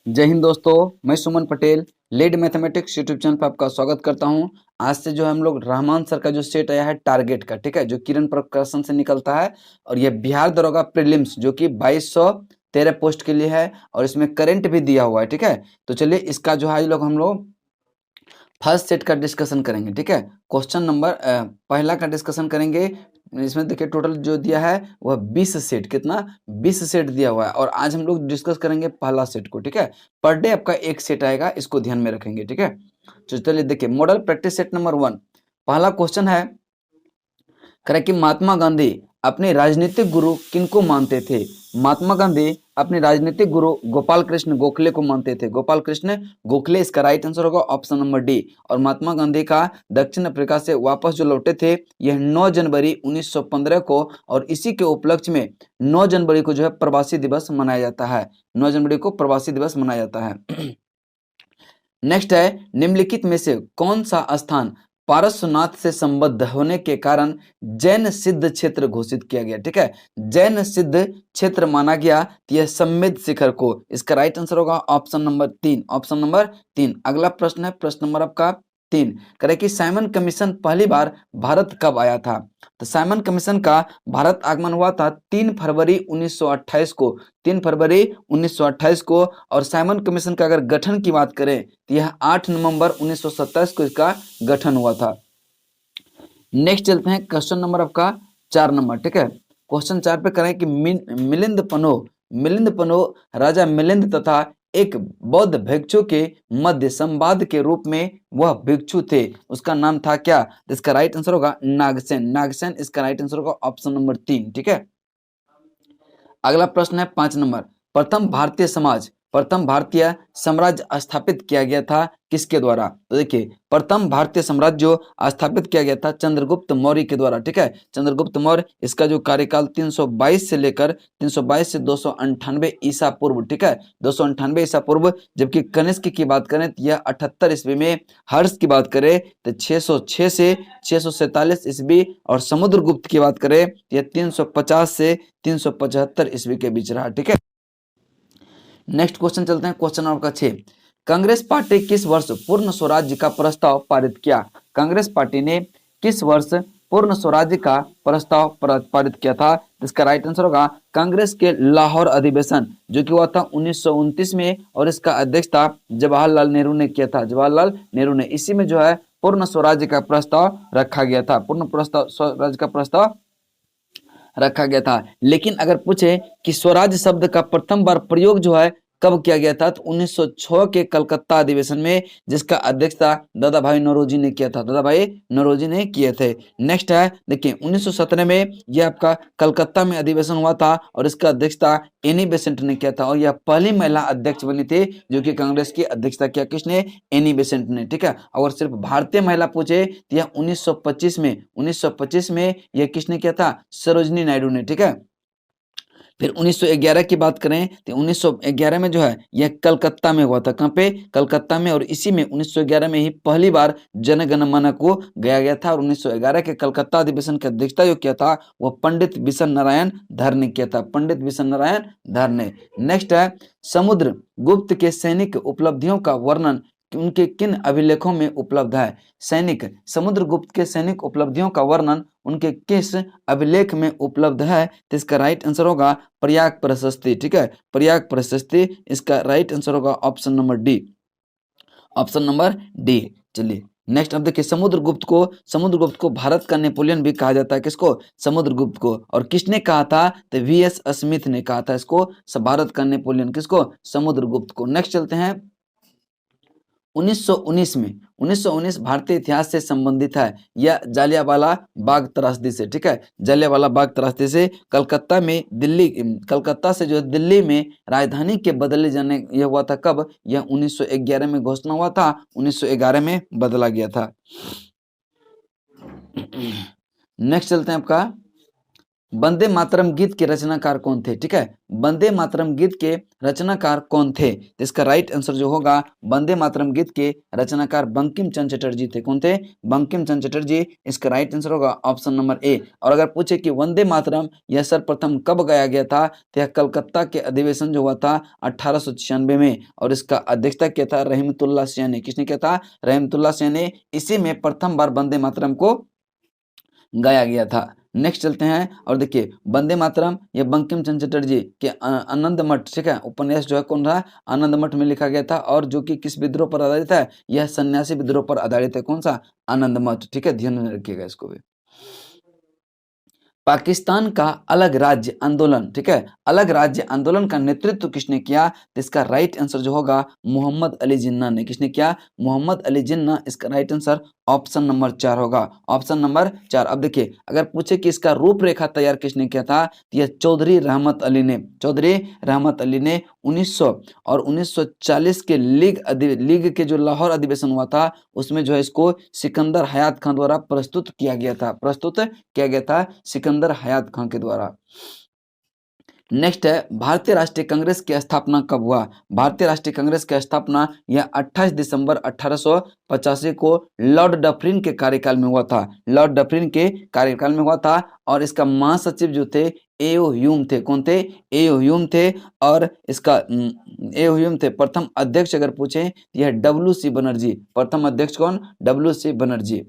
जय हिंद दोस्तों, मैं Suman Patel lead mathematics YouTube channel पर आपका स्वागत करता हूं। आज से जो हम लोग रहमान सर का जो सेट आया है टारगेट का, ठीक है, जो किरण प्रकाशन से निकलता है और ये बिहार दरोगा प्रीलिम्स जो कि 2213 पोस्ट के लिए है और इसमें करंट भी दिया हुआ है, ठीक है। तो चलिए इसका जो है हम लोग फर्स्ट सेट का डिस्कशन करेंगे, ठीक है। क्वेश्चन नंबर पहला का डिस्कशन करेंगे। इसमें देखिए टोटल जो दिया है वह 20 सेट, कितना 20 सेट दिया हुआ है और आज हम लोग डिस्कस करेंगे पहला सेट को, ठीक है। पर डे आपका एक सेट आएगा, इसको ध्यान में रखेंगे, ठीक है। तो चलिए देखिए मॉडल प्रैक्टिस सेट नंबर 1। पहला क्वेश्चन है, करें कि महात्मा गांधी अपने राजनीतिक गुरु किनको मानते थे। महात्मा गांधी अपने राजनीतिक गुरु गोपाल कृष्ण गोखले को मानते थे। गोपाल कृष्ण गोखले इसका राइट आंसर होगा ऑप्शन नंबर डी। और महात्मा गांधी का दक्षिण अफ्रीका से वापस जो लौटे थे यह 9 जनवरी 1915 को, और इसी के उपलक्ष्य में 9 जनवरी को जो है प्रवासी दिवस मनाया जाता है। 9 जनवरी को प्रवासी दिवस मनाया जाता है। नेक्स्ट है, निम्नलिखित में से कौन सा स्थान पारस्वनाथ से संबद्ध होने के कारण जैन सिद्ध क्षेत्र घोषित किया गया, ठीक है। जैन सिद्ध क्षेत्र माना गया तो यह सम्मेद शिखर को, इसका राइट आंसर होगा ऑप्शन नंबर 3। Option number 3। अगला प्रश्न है प्रश्न नंबर आपका 3। करें कि साइमन कमीशन पहली बार भारत कब आया था। तो साइमन कमीशन का भारत आगमन हुआ था 3 फरवरी 1928 को। 3 फरवरी 1928 को। और साइमन कमीशन का अगर गठन की बात करें तो यह 8 नवंबर 1927 को इसका गठन हुआ था। नेक्स्ट चलते हैं क्वेश्चन नंबर आपका 4 नंबर, ठीक है। क्वेश्चन 4 पे करें कि मिलिंद पनो राजा मिलिंद तथा एक बौद्ध भिक्षु के मध्य संवाद के रूप में वह भिक्षु थे, उसका नाम था क्या। इसका राइट आंसर होगा नागसेन। नागसेन इसका राइट आंसर होगा ऑप्शन नंबर 3, ठीक है। अगला प्रश्न है 5 नंबर। प्रथम भारतीय साम्राज्य स्थापित किया गया था किसके द्वारा। तो देखिए प्रथम भारतीय साम्राज्य स्थापित किया गया था चंद्रगुप्त मौर्य के द्वारा, ठीक है। चंद्रगुप्त मौर्य, इसका जो कार्यकाल 322 से लेकर 322 से 298 ईसा पूर्व, ठीक है, 298 ईसा पूर्व। जबकि कनिष्क की बात करें तो यह 78 ईस्वी में। हर्ष की बात करें तो 606 से 647 ईस्वी। और समुद्रगुप्त की बात करें तो यह 350 से 375 ईस्वी के बीच रहा, ठीक है। नेक्स्ट क्वेश्चन चलते हैं क्वेश्चन नंबर 6। कांग्रेस पार्टी किस वर्ष पूर्ण स्वराज्य का प्रस्ताव पारित किया। कांग्रेस पार्टी ने किस वर्ष पूर्ण स्वराज्य का प्रस्ताव पारित किया था। इसका राइट आंसर होगा कांग्रेस के लाहौर अधिवेशन, जो कि हुआ था 1929 में, और इसका अध्यक्षता जवाहरलाल नेहरू ने किया था। जवाहरलाल नेहरू ने, इसी में जो है पूर्ण स्वराज्य का प्रस्ताव रखा गया था। पूर्ण स्वराज्य का प्रस्ताव रखा गया था। लेकिन अगर पूछे कि स्वराज शब्द का प्रथम बार प्रयोग जो है कब किया गया था, तो 1906 के कलकत्ता अधिवेशन में, जिसका अध्यक्षता दादा भाई नौरोजी ने किया था। दादा भाई नौरोजी ने किए थे। नेक्स्ट है देखिए 1917 में यह आपका कलकत्ता में अधिवेशन हुआ था और इसका अध्यक्षता एनी बेसेंट ने किया था। और यह पहली महिला अध्यक्ष बनी थी जो कि कांग्रेस की अध्यक्षता किया किसने, एनी बेसेंट ने, ठीक है। अगर सिर्फ भारतीय महिला पूछे तो यह 1925 में यह किसने किया था, सरोजनी नायडू ने, ठीक है। फिर 1911 की बात करें तो 1911 में जो है यह कलकत्ता में हुआ था। कहाँ पे, कलकत्ता में। और इसी में 1911 में ही पहली बार जन गण मन को गाया गया था। और 1911 के कलकत्ता अधिवेशन की अध्यक्षता जो किया था वह पंडित बिशन नारायण धर ने किया था। पंडित बिशन नारायण धर ने। नेक्स्ट है, समुद्र गुप्त के सैनिक उपलब्धियों का वर्णन उनके किन अभिलेखों में उपलब्ध है। समुद्रगुप्त के सैनिक उपलब्धियों का वर्णन उनके किस अभिलेख में उपलब्ध है। तो इसका राइट आंसर होगा प्रयाग प्रशस्ति, ठीक है, प्रयाग प्रशस्ति। इसका राइट आंसर होगा option number D. Option number D. चलिए नेक्स्ट अब देखिए, समुद्रगुप्त को भारत का नेपोलियन भी कहा जाता है। किसको, समुद्रगुप्त को। और किसने कहा था, तो वीएस स्मिथ ने कहा था इसको, भारत का नेपोलियन। किसको, समुद्रगुप्त को। नेक्स्ट चलते हैं 1919 भारतीय इतिहास से संबंधित है। यह जालियांवाला बाग त्रासदी से, ठीक है, जालियांवाला बाग त्रासदी से। कलकत्ता से जो है दिल्ली में राजधानी के बदले जाने यह हुआ था कब, यह 1911 में घोषणा हुआ था। 1911 में बदला गया था। नेक्स्ट चलते हैं आपका वंदे मातरम गीत के रचनाकार कौन थे? ठीक है, वंदे मातरम गीत के रचनाकार कौन थे? तो इसका राइट आंसर जो होगा वंदे मातरम गीत के रचनाकार बंकिम चंद्र चटर्जी थे। कौन थे? बंकिम चंद्र चटर्जी। इसका राइट आंसर होगा ऑप्शन नंबर ए। और अगर पूछे कि वंदे मातरम यह सर्वप्रथम कब गाया गया था, तो यह कलकत्ता के अधिवेशन जो हुआ था 1896 में, और इसका अध्यक्षता किया था रहमतुल्लाह शाह ने। किसने किया था? रहमतुल्लाह शाह ने। इसी में प्रथम बार वंदे मातरम को गाया गया था। नेक्स्ट चलते हैं और देखिए वंदे मातरम ये बंकिम चंद्र चटर्जी के आनंद मठ, ठीक है, उपन्यास जो है कौन रहा? आनंद मठ में लिखा गया था, और जो कि किस विद्रोह पर आधारित है? यह सन्यासी विद्रोह पर आधारित है। कौन सा? आनंद मठ। ठीक है, ध्यान में रखिएगा इसको भी। पाकिस्तान का अलग राज्य आंदोलन, ठीक है, अलग राज्य आंदोलन का नेतृत्व किसने किया? तो इसका राइट आंसर जो होगा मोहम्मद अली जिन्ना ने। किसने किया? मोहम्मद अली जिन्ना। इसका राइट आंसर ऑप्शन नंबर 4 होगा। Option number 4। अब देखिए अगर पूछे कि इसका रूपरेखा तैयार किसने किया था, तो यह चौधरी रहमत अली ने। चौधरी रहमत अली ने 1900 और 1940 के लीग के जो लाहौर अधिवेशन हुआ था, उसमें जो है इसको सिकंदर हयात खान द्वारा प्रस्तुत किया गया था। प्रस्तुत किया गया था सिकंदर हयात खान के द्वारा। नेक्स्ट है भारतीय राष्ट्रीय कांग्रेस की स्थापना कब हुआ? भारतीय राष्ट्रीय कांग्रेस की स्थापना यह 28 दिसंबर 1885 को लॉर्ड डफरिन के कार्यकाल में हुआ था। लॉर्ड डफरिन के कार्यकाल में हुआ था, और इसका महासचिव जो थे एओ ह्यूम थे। कौन थे? एओ ह्यूम थे। और इसका एओ ह्यूम थे। प्रथम अध्यक्ष अगर पूछे यह डब्ल्यू.सी. बनर्जी। प्रथम अध्यक्ष कौन? डब्ल्यू.सी. बनर्जी।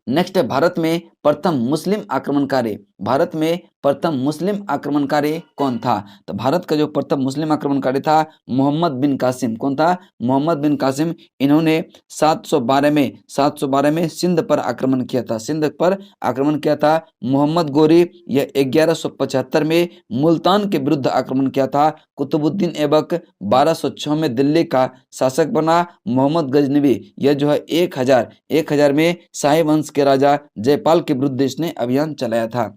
नेक्स्ट है भारत में प्रथम मुस्लिम आक्रमणकारी। भारत में प्रथम मुस्लिम आक्रमणकारी कौन था? तो भारत का जो प्रथम मुस्लिम आक्रमणकारी था मोहम्मद बिन कासिम। कौन था? मोहम्मद बिन कासिम। इन्होंने 712 में सिंध पर आक्रमण किया था। सिंध पर आक्रमण किया था। मोहम्मद गोरी यह 1175 में मुल्तान के विरुद्ध आक्रमण किया था। कुतुबुद्दीन ऐबक 1206 में दिल्ली का शासक बना। मोहम्मद गजनवी यह जो है 1000 में शाही वंश के राजा जयपाल के विरुद्ध इसने अभियान चलाया था।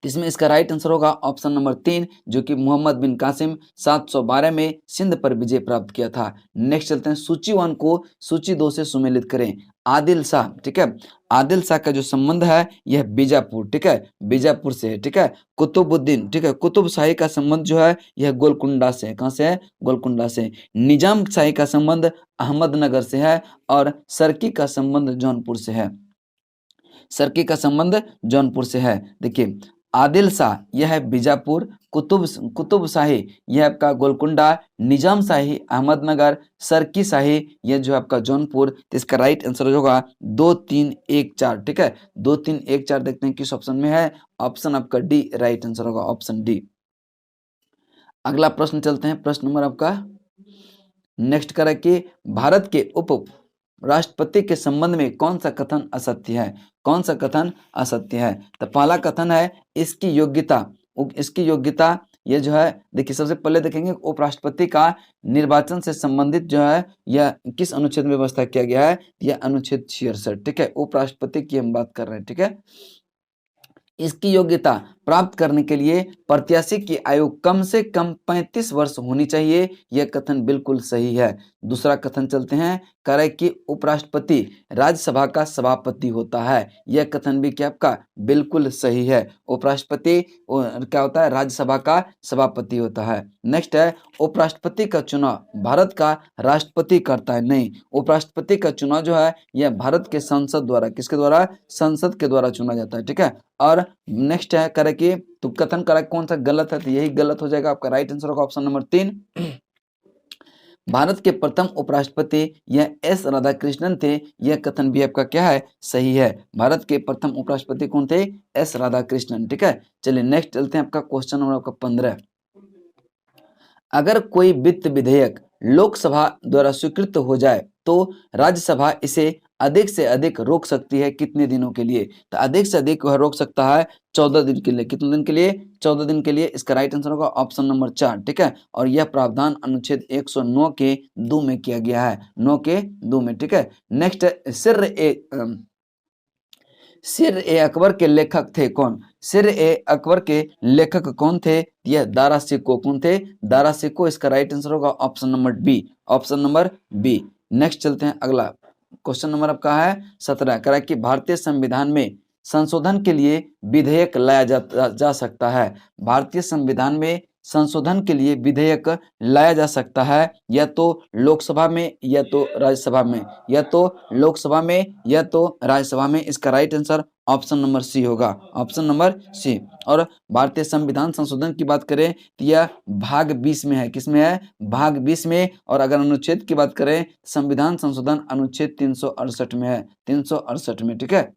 इसमें इसका राइट आंसर होगा ऑप्शन नंबर 3, जो कि मोहम्मद बिन कासिम 712 में सिंध पर विजय प्राप्त किया था। नेक्स्ट चलते हैं सूची 1 को सूची 2 से सुमेलित करें। आदिल शाह, ठीक है, आदिल शाह का जो संबंध है यह बीजापुर, ठीक है, बीजापुर से है। ठीक है, कुतुबुद्दीन, ठीक है, कुतुब शाही का संबंध जो है यह गोलकुंडा से है। कहाँ से है? गोलकुंडा से। निजाम शाही का संबंध अहमदनगर से है, और सरकी का संबंध जौनपुर से है। सरकी का संबंध जौनपुर से है। देखिए आदिल शाह यह है बीजापुर, कुतुब शाही यह आपका गोलकुंडा, निजाम शाही अहमदनगर, सरकी शाही यह जो आपका जौनपुर। तो इसका राइट आंसर होगा 2 3 1 4। ठीक है, 2 3 1 4 देखते हैं किस ऑप्शन में है। ऑप्शन आपका डी राइट आंसर होगा, ऑप्शन डी। अगला प्रश्न चलते हैं, प्रश्न नंबर आपका नेक्स्ट करें कि भारत के उप राष्ट्रपति के संबंध में कौन सा कथन असत्य है? कौन सा कथन असत्य है? तो पहला कथन है इसकी योग्यता ये जो है, देखिए सबसे पहले देखेंगे उपराष्ट्रपति का निर्वाचन से संबंधित जो है यह किस अनुच्छेद में व्यवस्था किया गया है? यह अनुच्छेद 66। ठीक है, उपराष्ट्रपति की हम बात कर रहे हैं। ठीक है, इसकी योग्यता प्राप्त करने के लिए प्रत्याशी की आयु कम से कम 35 वर्ष होनी चाहिए। यह कथन बिल्कुल सही है। दूसरा कथन चलते हैं, कह रहे कि उपराष्ट्रपति राज्यसभा का सभापति होता है। यह कथन भी क्या आपका बिल्कुल सही है। उपराष्ट्रपति क्या होता है? राज्यसभा का सभापति होता है। नेक्स्ट है उपराष्ट्रपति का चुनाव भारत का राष्ट्रपति करता है। नहीं, उपराष्ट्रपति का चुनाव जो है यह भारत के संसद द्वारा, किसके द्वारा? संसद के द्वारा चुना जाता है। ठीक है, और नेक्स्ट है करे कि तो कथन करे कौन सा गलत है? तो यही गलत हो जाएगा। आपका राइट आंसर होगा ऑप्शन नंबर 3। भारत के प्रथम उपराष्ट्रपति यह एस राधाकृष्णन थे। यह कथन भी आपका क्या है? सही है। भारत के प्रथम उपराष्ट्रपति कौन थे? एस राधाकृष्णन। ठीक है, चलिए नेक्स्ट चलते हैं। आपका क्वेश्चन नंबर आपका 15। अगर कोई वित्त विधेयक लोकसभा द्वारा स्वीकृत हो जाए तो राज्यसभा इसे अधिक से अधिक रोक सकती है कितने दिनों के लिए? तो अधिक से अधिक वह रोक सकता है 14 दिन के लिए। कितने दिन के लिए? 14 दिन के लिए। इसका राइट आंसर होगा ऑप्शन नंबर 4। ठीक है, और यह प्रावधान अनुच्छेद 109 के 2 में किया गया है। 9 के 2 में। ठीक है, नेक्स्ट सिर ए अकबर के लेखक थे कौन? सिर ए अकबर के लेखक कौन थे? यह दारा सिकोह। कौन थे? दारा सिकोह। इसका राइट आंसर होगा option number B. Option number B. Next चलते हैं, अगला क्वेश्चन नंबर आपका है 17। कह रहा है कि भारतीय संविधान में संशोधन के लिए विधेयक लाया जा सकता है? भारतीय संविधान में संशोधन के लिए विधेयक लाया जा सकता है या तो लोकसभा में या तो राज्यसभा में, या तो लोकसभा में या तो राज्यसभा में। इसका right answer option number C होगा, ऑप्शन नंबर सी। और भारतीय संविधान संशोधन की बात करें तो यह भाग 20 में है। किसमें है? भाग 20 में। और अगर अनुच्छेद की बात करें, संविधान संशोधन अनुच्छेद 368 में है, 368 में। ठीक है,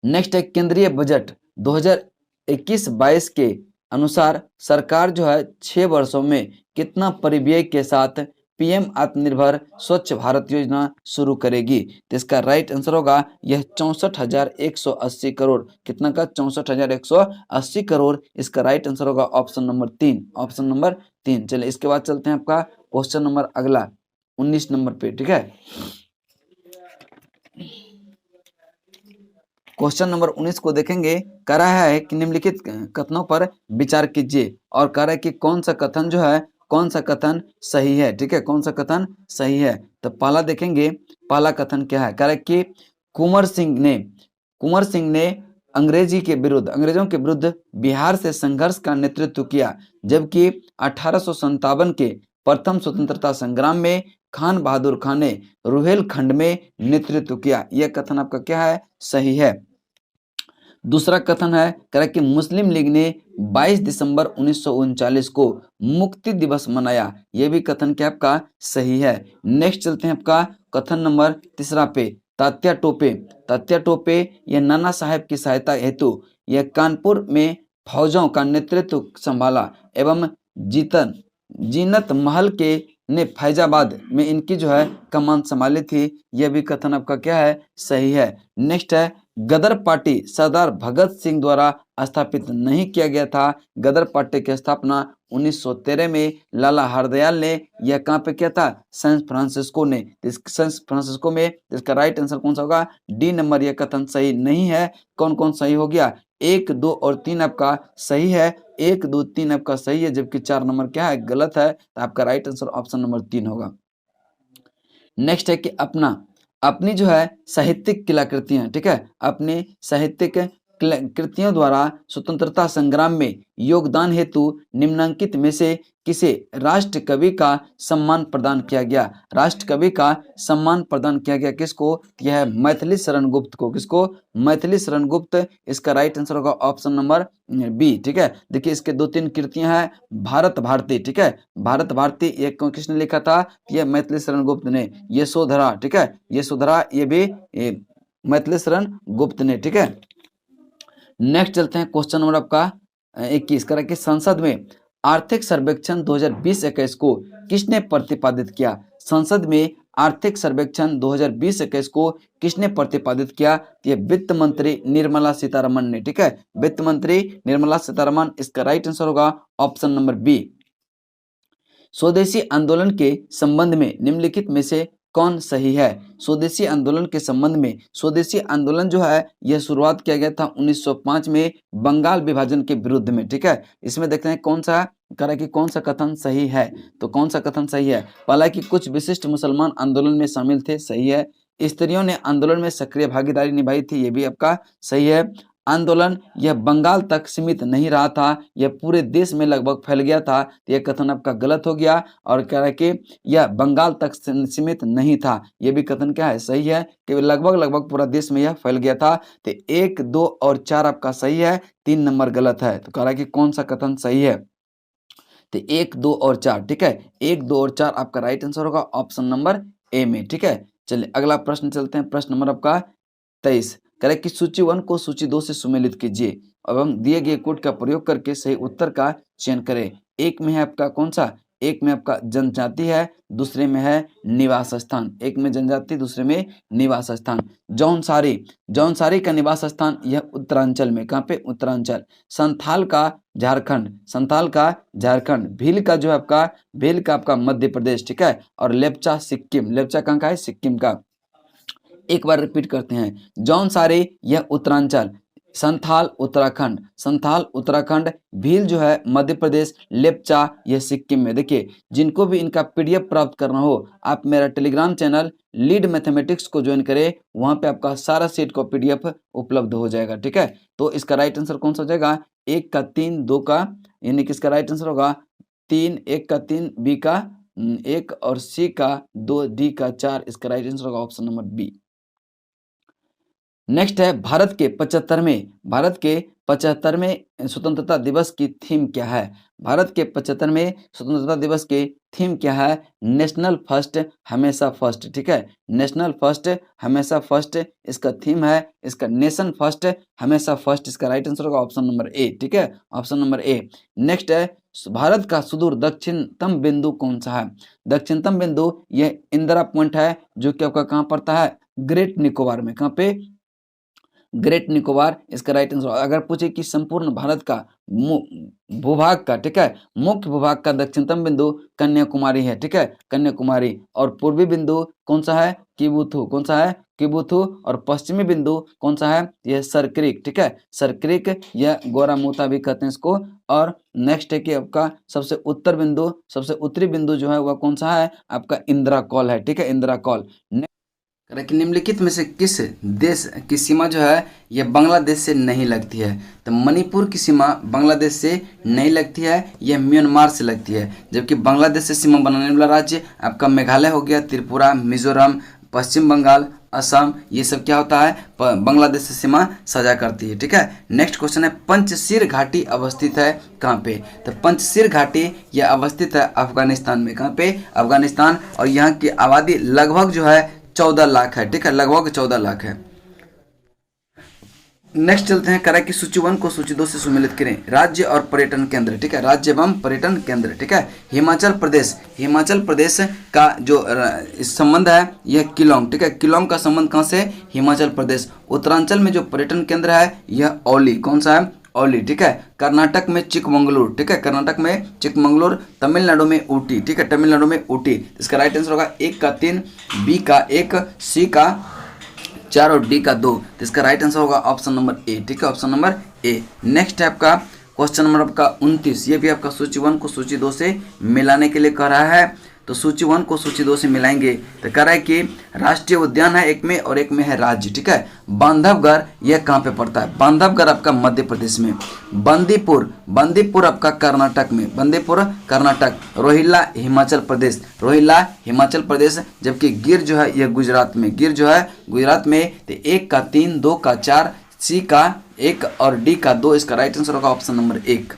नेक्स्ट है केंद्रीय बजट 2021-22 के अनुसार सरकार जो है 6 वर्षों में कितना परिव्यय के साथ पीएम आत्मनिर्भर स्वच्छ भारत योजना शुरू करेगी? तो इसका राइट आंसर होगा यह 64,180 करोड़। कितना का? 64,180 करोड़। इसका राइट आंसर होगा ऑप्शन नंबर 3, ऑप्शन नंबर 3। चलिए इसके बाद चलते हैं आपका क्वेश्चन नंबर अगला 19 नंबर पे। ठीक है, क्वेश्चन नंबर 19 को देखेंगे। कह रहा है कि निम्नलिखित कथनों पर विचार कीजिए, और कह रहा है कि कौन सा कथन जो है, कौन सा कथन सही है। ठीक है, कौन सा कथन सही है? तो पहला देखेंगे, पहला कथन क्या है? कह रहा है कि कुंवर सिंह ने अंग्रेजों के विरुद्ध बिहार से संघर्ष का नेतृत्व किया, जबकि 1857 के प्रथम स्वतंत्रता संग्राम में खान बहादुर खान ने रुहेलखंड में नेतृत्व किया। यह कथन आपका क्या है? सही है। दूसरा कथन है, कह रहा है कि मुस्लिम लीग ने 22 दिसंबर 1939 को मुक्ति दिवस मनाया। यह भी कथन क्या आपका? सही है। नेक्स्ट चलते हैं आपका कथन नंबर तीसरा पे। तात्या टोपे यह नाना साहेब की सहायता हेतु यह कानपुर में फौजों का नेतृत्व संभाला एवं जीनत महल के ने फैजाबाद में इनकी जो है कमान संभाली थी। यह भी कथन आपका क्या है? सही है। नेक्स्ट है, गदर पार्टी सरदार भगत सिंह द्वारा स्थापित नहीं किया गया था। गदर पार्टी की स्थापना 1913 में लाला हरदयाल ने यह कहाँ पे किया था? सैन फ्रांसिस्को ने। सैन फ्रांसिस्को में। इसका राइट आंसर कौन सा होगा? D number. यह कथन सही नहीं है। कौन कौन सही हो गया? 1, 2 और 3 आपका सही है। 1, 2, 3 आपका सही है, जबकि 4 नंबर क्या है? गलत है। तो आपका राइट आंसर ऑप्शन नंबर 3 होगा। नेक्स्ट है कि अपनी जो है साहित्यिक कलाकृतियां, ठीक है, अपने साहित्यिक कृतियों द्वारा स्वतंत्रता संग्राम में योगदान हेतु निम्नलिखित में से किसे राष्ट्र कवि का सम्मान प्रदान किया गया? राष्ट्र कवि का सम्मान प्रदान किया गया किसको? यह है मैथिली शरण गुप्त को। किसको? मैथिली शरण गुप्त। इसका राइट आंसर होगा ऑप्शन नंबर बी। ठीक है, देखिए इसके 2-3 कृतियां हैं। भारत भारती, ठीक है, भारत भारती ये किसने लिखा था? यह मैथिली शरण गुप्त ने। यशोधरा, ठीक है, यशोधरा ये भी मैथिली शरण गुप्त ने। ठीक है, नेक्स्ट चलते हैं क्वेश्चन नंबर आपका 21। कह रहा है कि संसद में आर्थिक सर्वेक्षण 2020-21 को किसने प्रतिपादित किया? संसद में आर्थिक सर्वेक्षण 2020-21 को किसने प्रतिपादित किया? ये वित्त मंत्री निर्मला सीतारमण ने। ठीक है, वित्त मंत्री निर्मला सीतारमण। इसका राइट आंसर होगा ऑप्शन नंबर बी। स्वदेशी आंदोलन के संबंध में निम्नलिखित में से कौन सही है? स्वदेशी आंदोलन के संबंध में, स्वदेशी आंदोलन जो है यह शुरुआत किया गया था 1905 में बंगाल विभाजन के विरुद्ध में। ठीक है, इसमें देखते हैं कौन सा कह रहा है कि कौन सा कथन सही है। तो कौन सा कथन सही है? पहला कि कुछ विशिष्ट मुसलमान आंदोलन में शामिल थे, सही है। स्त्रियों ने आंदोलन में सक्रिय भागीदारी निभाई थी, ये भी आपका सही है। आंदोलन यह बंगाल तक सीमित नहीं रहा था, यह पूरे देश में लगभग फैल गया था। तो यह कथन आपका गलत हो गया। और कह रहा है कि यह बंगाल तक सीमित नहीं था, यह भी कथन क्या है? सही है कि लगभग पूरा देश में यह फैल गया था। तो 1, 2 और 4 आपका सही है, 3 नंबर गलत है। तो कह रहा है कि कौन सा कथन सही है? तो 1, 2 और 4। ठीक है, 1, 2 और 4 आपका राइट आंसर होगा ऑप्शन नंबर ए में। ठीक है, चलिए अगला प्रश्न चलते हैं। प्रश्न नंबर आपका 23। कह रहे कि सूची 1 को सूची 2 से सुमेलित कीजिए एवं दिए गए कोड का प्रयोग करके सही उत्तर का चयन करें। एक में है आपका कौन सा? एक में आपका जनजाति है, दूसरे में है निवास स्थान। एक में जनजाति, दूसरे में निवास स्थान। जौनसारी का निवास स्थान यह उत्तरांचल में। कहाँ पे? उत्तरांचल। संथाल का झारखंड। भील का जो है आपका मध्य प्रदेश। ठीक है, और लेप्चा सिक्किम। लेप्चा कहाँ का है? सिक्किम का। एक बार रिपीट करते हैं। जौनसारी यह उत्तरांचल, संथाल उत्तराखंड, संथाल उत्तराखंड, भील जो है मध्य प्रदेश, लेपचा ये सिक्किम में। देखिए जिनको भी इनका पीडीएफ प्राप्त करना हो आप मेरा टेलीग्राम चैनल लीड मैथमेटिक्स को ज्वाइन करें, वहां पे आपका सारा सेट का पीडीएफ उपलब्ध हो जाएगा। ठीक है, तो इसका राइट आंसर कौन सा हो जाएगा? 1 का 3, 2 का, यानी कि इसका राइट आंसर होगा 3, 1 का 3, बी का 1 और सी का 2, डी का 4। इसका राइट आंसर होगा ऑप्शन नंबर बी। नेक्स्ट है भारत के 75वें स्वतंत्रता दिवस की थीम क्या है? भारत के 75वें स्वतंत्रता दिवस की थीम क्या है? नेशनल फर्स्ट हमेशा फर्स्ट। ठीक है, नेशनल फर्स्ट हमेशा फर्स्ट इसका थीम है। इसका नेशन फर्स्ट हमेशा फर्स्ट, इसका राइट आंसर होगा ऑप्शन नंबर ए। ठीक है, ऑप्शन नंबर ए। नेक्स्ट है भारत का सुदूर दक्षिणतम बिंदु कौन सा है? दक्षिणतम बिंदु यह इंदिरा पॉइंट है, जो कि आपका कहाँ पड़ता है? ग्रेट निकोबार में। कहाँ पे? ग्रेट निकोबार। इसका राइट आंसर अगर पूछे कि संपूर्ण भारत का भूभाग का, ठीक है, मुख्य भूभाग का दक्षिणतम बिंदु कन्याकुमारी है। ठीक है, कन्याकुमारी। और पूर्वी बिंदु कौन सा है? किबुथु। कौन सा है? किबुथु। और पश्चिमी बिंदु कौन सा है? यह सरक्रिक। ठीक है, सरक्रिक या गोरामुता भी कहते हैं इसको। और नेक्स्ट है कि आपका सबसे उत्तर बिंदु, सबसे उत्तरी बिंदु जो है वह कौन सा है? आपका इंदिरा कॉल है। ठीक है, इंदिरा कॉल। कि निम्नलिखित में से किस देश की सीमा जो है यह बांग्लादेश से नहीं लगती है? तो मणिपुर की सीमा बांग्लादेश से नहीं लगती है, यह म्यांमार से लगती है। जबकि बांग्लादेश से सीमा बनाने वाला राज्य आपका मेघालय हो गया, त्रिपुरा, मिजोरम, पश्चिम बंगाल, असम, ये सब क्या होता है? बांग्लादेश से सीमा साझा करती है। ठीक है, नेक्स्ट क्वेश्चन है पंचशीर घाटी अवस्थित है कहाँ पे? तो पंचशीर घाटी यह अवस्थित है अफगानिस्तान में। कहाँ पे? अफगानिस्तान। और यहाँ की आबादी लगभग जो है 14 लाख है। ठीक है, लगभग 14 लाख है। नेक्स्ट चलते हैं, करें कि सूची 1 को सूची 2 से सुमेलित करें। राज्य और पर्यटन केंद्र। ठीक है, राज्य एवं पर्यटन केंद्र। ठीक है, हिमाचल प्रदेश, हिमाचल प्रदेश का जो संबंध है यह किलोंग। ठीक है, किलोंग का संबंध कहाँ से? हिमाचल प्रदेश। उत्तरांचल में जो पर्यटन केंद्र है यह औली। कौन सा है? औली। ठीक है, कर्नाटक में चिकमंगलुरु। ठीक है, कर्नाटक में चिकमंगलुरु। तमिलनाडु में ऊटी। ठीक है, तमिलनाडु में ऊटी। इसका राइट आंसर होगा 1 का 3, बी का 1, सी का 4 और डी का 2। तो इसका राइट आंसर होगा ऑप्शन नंबर ए। ठीक है, ऑप्शन नंबर ए। नेक्स्ट है आपका क्वेश्चन नंबर आपका 29। ये भी आपका सूची 1 को सूची 2 से मिलाने के लिए कह रहा है। तो सूची 1 को सूची 2 से मिलाएंगे तो कह रहा है कि राष्ट्रीय उद्यान है एक में और एक में है राज्य। ठीक है, बांधवगढ़ यह कहाँ पे पड़ता है? बांधवगढ़ आपका मध्य प्रदेश में। बंदीपुर, बंदीपुर आपका कर्नाटक में। बंदीपुर कर्नाटक। रोहिल्ला हिमाचल प्रदेश, रोहिल्ला हिमाचल प्रदेश। जबकि गिर जो है यह गुजरात में। गिर जो है गुजरात में। तो 1 का 3, 2 का 4, सी का 1 और डी का 2। इसका राइट आंसर होगा ऑप्शन नंबर 1।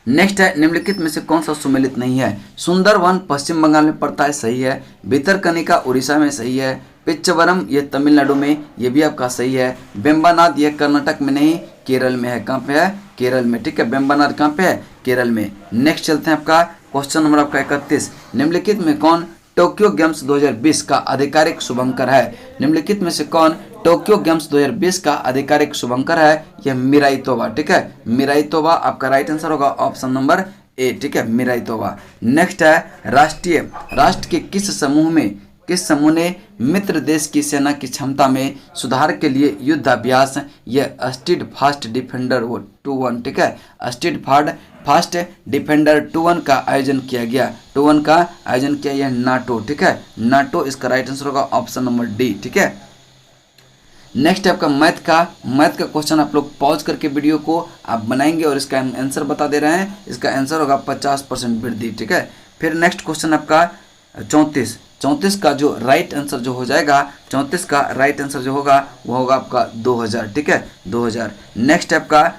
नेक्स्ट है निम्नलिखित में से कौन सा सुमेलित नहीं है? सुंदरवन पश्चिम बंगाल में पड़ता है, सही है। भितरकनिका उड़ीसा में, सही है। पिच्चवरम ये तमिलनाडु में, ये भी आपका सही है। बेम्बानाद ये कर्नाटक में नहीं, केरल में है। कहाँ पे है? केरल में। ठीक है, बेम्बानाद कहाँ पे है? केरल में। नेक्स्ट चलते हैं आपका क्वेश्चन नंबर आपका 31। निम्नलिखित में कौन टोक्यो गेम्स 2020 का आधिकारिक शुभंकर है? निम्नलिखित में से कौन टोक्यो गेम्स 2020 का आधिकारिक शुभंकर है? यह मिराई तोबा। ठीक है, मिराई तोबा आपका राइट आंसर होगा ऑप्शन नंबर ए। ठीक है, मिराई तोबा। नेक्स्ट है राष्ट्र के किस समूह ने मित्र देश की सेना की क्षमता में सुधार के लिए युद्धाभ्यास यह स्टीड फास्ट डिफेंडर 21। ठीक है, स्टीड फास्ट डिफेंडर 21 का आयोजन किया गया। 21 का आयोजन किया यह नाटो। ठीक है, नाटो। इसका राइट आंसर होगा ऑप्शन नंबर डी। ठीक है, नेक्स्ट आपका मैथ का क्वेश्चन आप लोग पॉज करके वीडियो को आप बनाएंगे और इसका आंसर बता दे रहे हैं। इसका आंसर होगा 50% वृद्धि। ठीक है, फिर नेक्स्ट क्वेश्चन आपका 34 का जो राइट आंसर जो हो जाएगा, 34 का राइट आंसर जो होगा वो होगा आपका 2000। ठीक है, 2000। नेक्स्ट आपका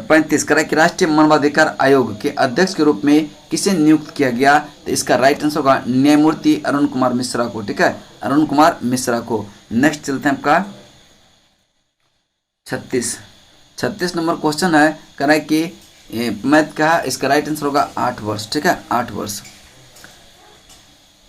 35 करा कि राष्ट्रीय मानवाधिकार आयोग के अध्यक्ष के रूप में किसे नियुक्त किया गया? तो इसका राइट आंसर होगा न्यायमूर्ति अरुण कुमार मिश्रा को। ठीक है, अरुण कुमार मिश्रा को। नेक्स्ट चलते हैं आपका 36 नंबर क्वेश्चन है, कह रहा है कि मैथ का इसका राइट आंसर होगा 8 वर्ष। ठीक है, 8 वर्ष।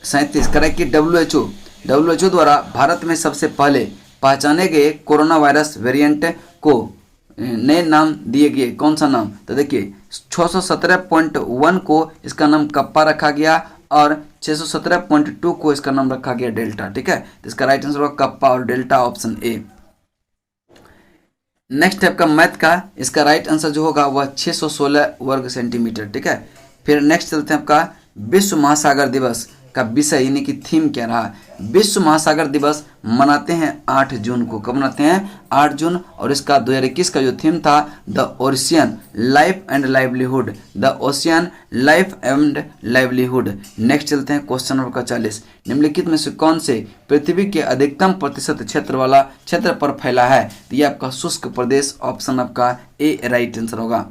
37 कह रहा है कि WHO द्वारा भारत में सबसे पहले पहचाने गए कोरोना वायरस वेरिएंट को नए नाम दिए गए। कौन सा नाम? तो देखिए 617.1 को इसका नाम कप्पा रखा गया और 617.2 को इसका नाम रखा गया डेल्टा। ठीक है, तो इसका राइट आंसर होगा कप्पा और डेल्टा, ऑप्शन ए। नेक्स्ट है आपका मैथ का, इसका राइट आंसर जो होगा वह 616 वर्ग सेंटीमीटर, ठीक है। फिर नेक्स्ट चलते हैं आपका विश्व महासागर दिवस का विषय यानी कि थीम क्या रहा। विश्व महासागर दिवस मनाते हैं 8 जून को। कब मनाते हैं? 8 जून। और इसका 2021 का जो थीम था the ocean life and livelihood, the ocean life and livelihood. Next चलते हैं क्वेश्चन नंबर 40, निम्नलिखित में से कौन से पृथ्वी के अधिकतम प्रतिशत क्षेत्र वाला क्षेत्र पर फैला है? तो ये आपका शुष्क प्रदेश, ऑप्शन आपका ए राइट आंसर होगा।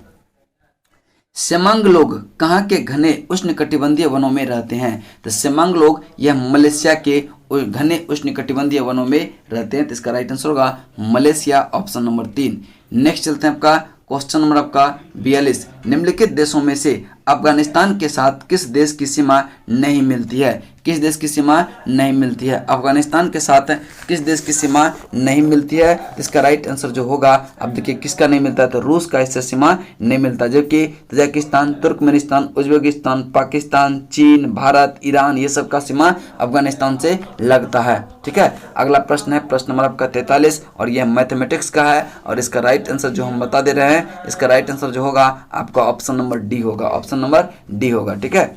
सेमांग लोग कहाँ के घने उष्णकटिबंधीय वनों में रहते हैं? तो सेमांग लोग यह मलेशिया के घने उष्णकटिबंधीय वनों में रहते हैं, तो इसका राइट आंसर होगा मलेशिया, ऑप्शन नंबर 3। नेक्स्ट चलते हैं आपका क्वेश्चन नंबर आपका 42, निम्नलिखित देशों में से अफगानिस्तान के साथ किस देश की सीमा नहीं मिलती है? किस देश की सीमा नहीं मिलती है? अफगानिस्तान के साथ किस देश की सीमा नहीं मिलती है? इसका राइट आंसर जो होगा, अब देखिए किसका नहीं मिलता है, तो रूस का इससे सीमा नहीं मिलता, जबकि तजाकिस्तान, तुर्कमेनिस्तान, उज्बेकिस्तान, पाकिस्तान, चीन, भारत, ईरान, ये सब का सीमा अफगानिस्तान से लगता है, ठीक है। अगला प्रश्न है प्रश्न नंबर आपका 43 और यह मैथमेटिक्स का है और इसका राइट आंसर जो हम बता दे रहे हैं, इसका राइट आंसर जो होगा आपका ऑप्शन नंबर डी होगा, ऑप्शन नंबर डी होगा, ठीक है।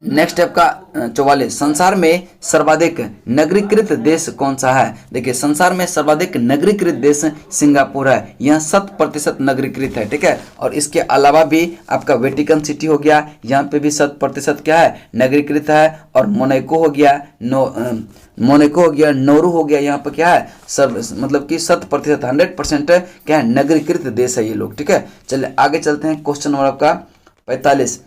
नेक्स्ट आपका 44, संसार में सर्वाधिक नगरीकृत देश कौन सा है? देखिए संसार में सर्वाधिक नगरीकृत देश सिंगापुर है, यह 100% नगरीकृत है, ठीक है। और इसके अलावा भी आपका वेटिकन सिटी हो गया, यहाँ पे भी 100% क्या है, नगरीकृत है। और मोनाको हो गया, मोनाको हो गया, नौरू हो गया, यहाँ पर क्या है, सब मतलब कि 100% 100% क्या है, नगरीकृत देश है ये लोग, ठीक है। चलिए आगे चलते हैं क्वेश्चन नंबर आपका 45,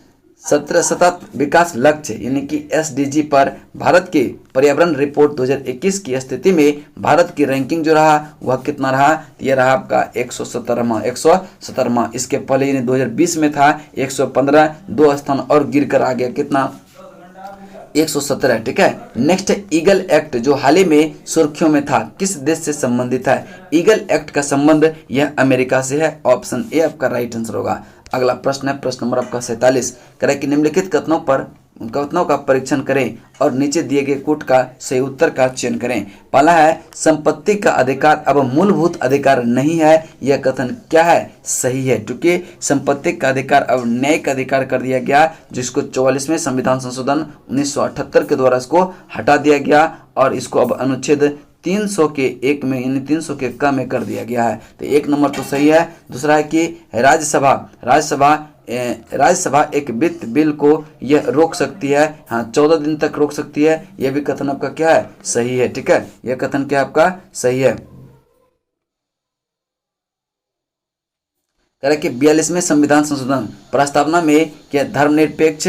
17 सतत विकास लक्ष्य यानी कि SDG पर भारत के पर्यावरण रिपोर्ट 2021 की स्थिति में भारत की रैंकिंग जो रहा वह कितना रहा? ये रहा आपका 117वां। इसके पहले यानी 2020 में था 115, 2 स्थान और गिर कर आ गया, कितना? 117, ठीक है। नेक्स्ट ईगल एक्ट जो हाल ही में सुर्खियों में था, किस देश से संबंधित है? ईगल एक्ट का संबंध यह अमेरिका से है, ऑप्शन ए आपका राइट आंसर होगा। अगला प्रश्न है प्रश्न नंबर आपका 47, करें कि निम्नलिखित कथनों का परीक्षण करें और नीचे दिए गए कोट का सही उत्तर का चयन करें। पहला है संपत्ति का अधिकार अब मूलभूत अधिकार नहीं है, यह कथन क्या है? सही है, क्योंकि संपत्ति का अधिकार अब न्यायिक अधिकार कर दिया गया, जिसको 44वें संविधान संशोधन 1978 के द्वारा इसको हटा दिया गया और इसको अब अनुच्छेद 300 के 1 में यानी 300 के क में कर दिया गया है। तो 1 नंबर तो सही है। दूसरा है कि राज्यसभा एक वित्त बिल को यह रोक सकती है, हाँ 14 दिन तक रोक सकती है, यह भी कथन आपका क्या है? सही है, ठीक है। यह कथन क्या आपका सही है। कह रहा कि 42वें संविधान संशोधन प्रस्तावना में क्या धर्मनिरपेक्ष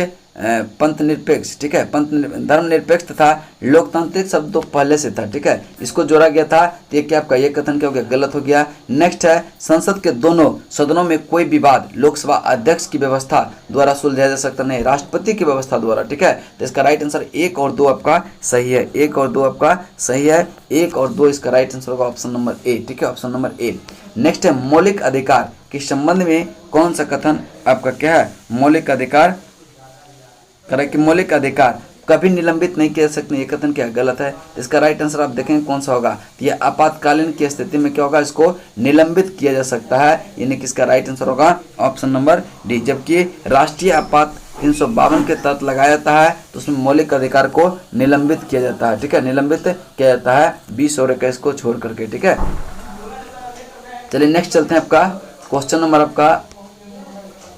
पंथ निरपेक्ष, ठीक है, धर्मनिरपेक्ष तथा लोकतांत्रिक शब्द तो पहले से था, ठीक है, इसको जोड़ा गया था, तो ये क्या आपका ये कथन क्या हो गया? गलत हो गया। नेक्स्ट है संसद के दोनों सदनों में कोई विवाद लोकसभा अध्यक्ष की व्यवस्था द्वारा सुलझाया जा सकता नहीं, राष्ट्रपति की व्यवस्था द्वारा, ठीक है। तो इसका राइट आंसर 1 और 2 आपका सही है, 1 और 2 आपका सही है, 1 और 2 इसका राइट आंसर होगा ऑप्शन नंबर ए, ठीक है, ऑप्शन नंबर ए। नेक्स्ट है मौलिक अधिकार के संबंध में कौन सा कथन आपका क्या है? मौलिक अधिकार, करें कि मौलिक अधिकार कभी निलंबित नहीं किया सकते, ये कथन क्या गलत है। इसका राइट आंसर आप देखेंगे कौन सा होगा? ये आपातकालीन की स्थिति में क्या होगा? इसको निलंबित किया जा सकता है, यानी कि इसका राइट आंसर होगा ऑप्शन नंबर डी। जबकि राष्ट्रीय आपात 352 के तहत लगाया जाता है तो उसमें मौलिक अधिकार को निलंबित किया जाता है, ठीक है, निलंबित किया जाता है 20 और 21 को छोड़ करके, ठीक है। चलिए नेक्स्ट चलते हैं आपका क्वेश्चन नंबर आपका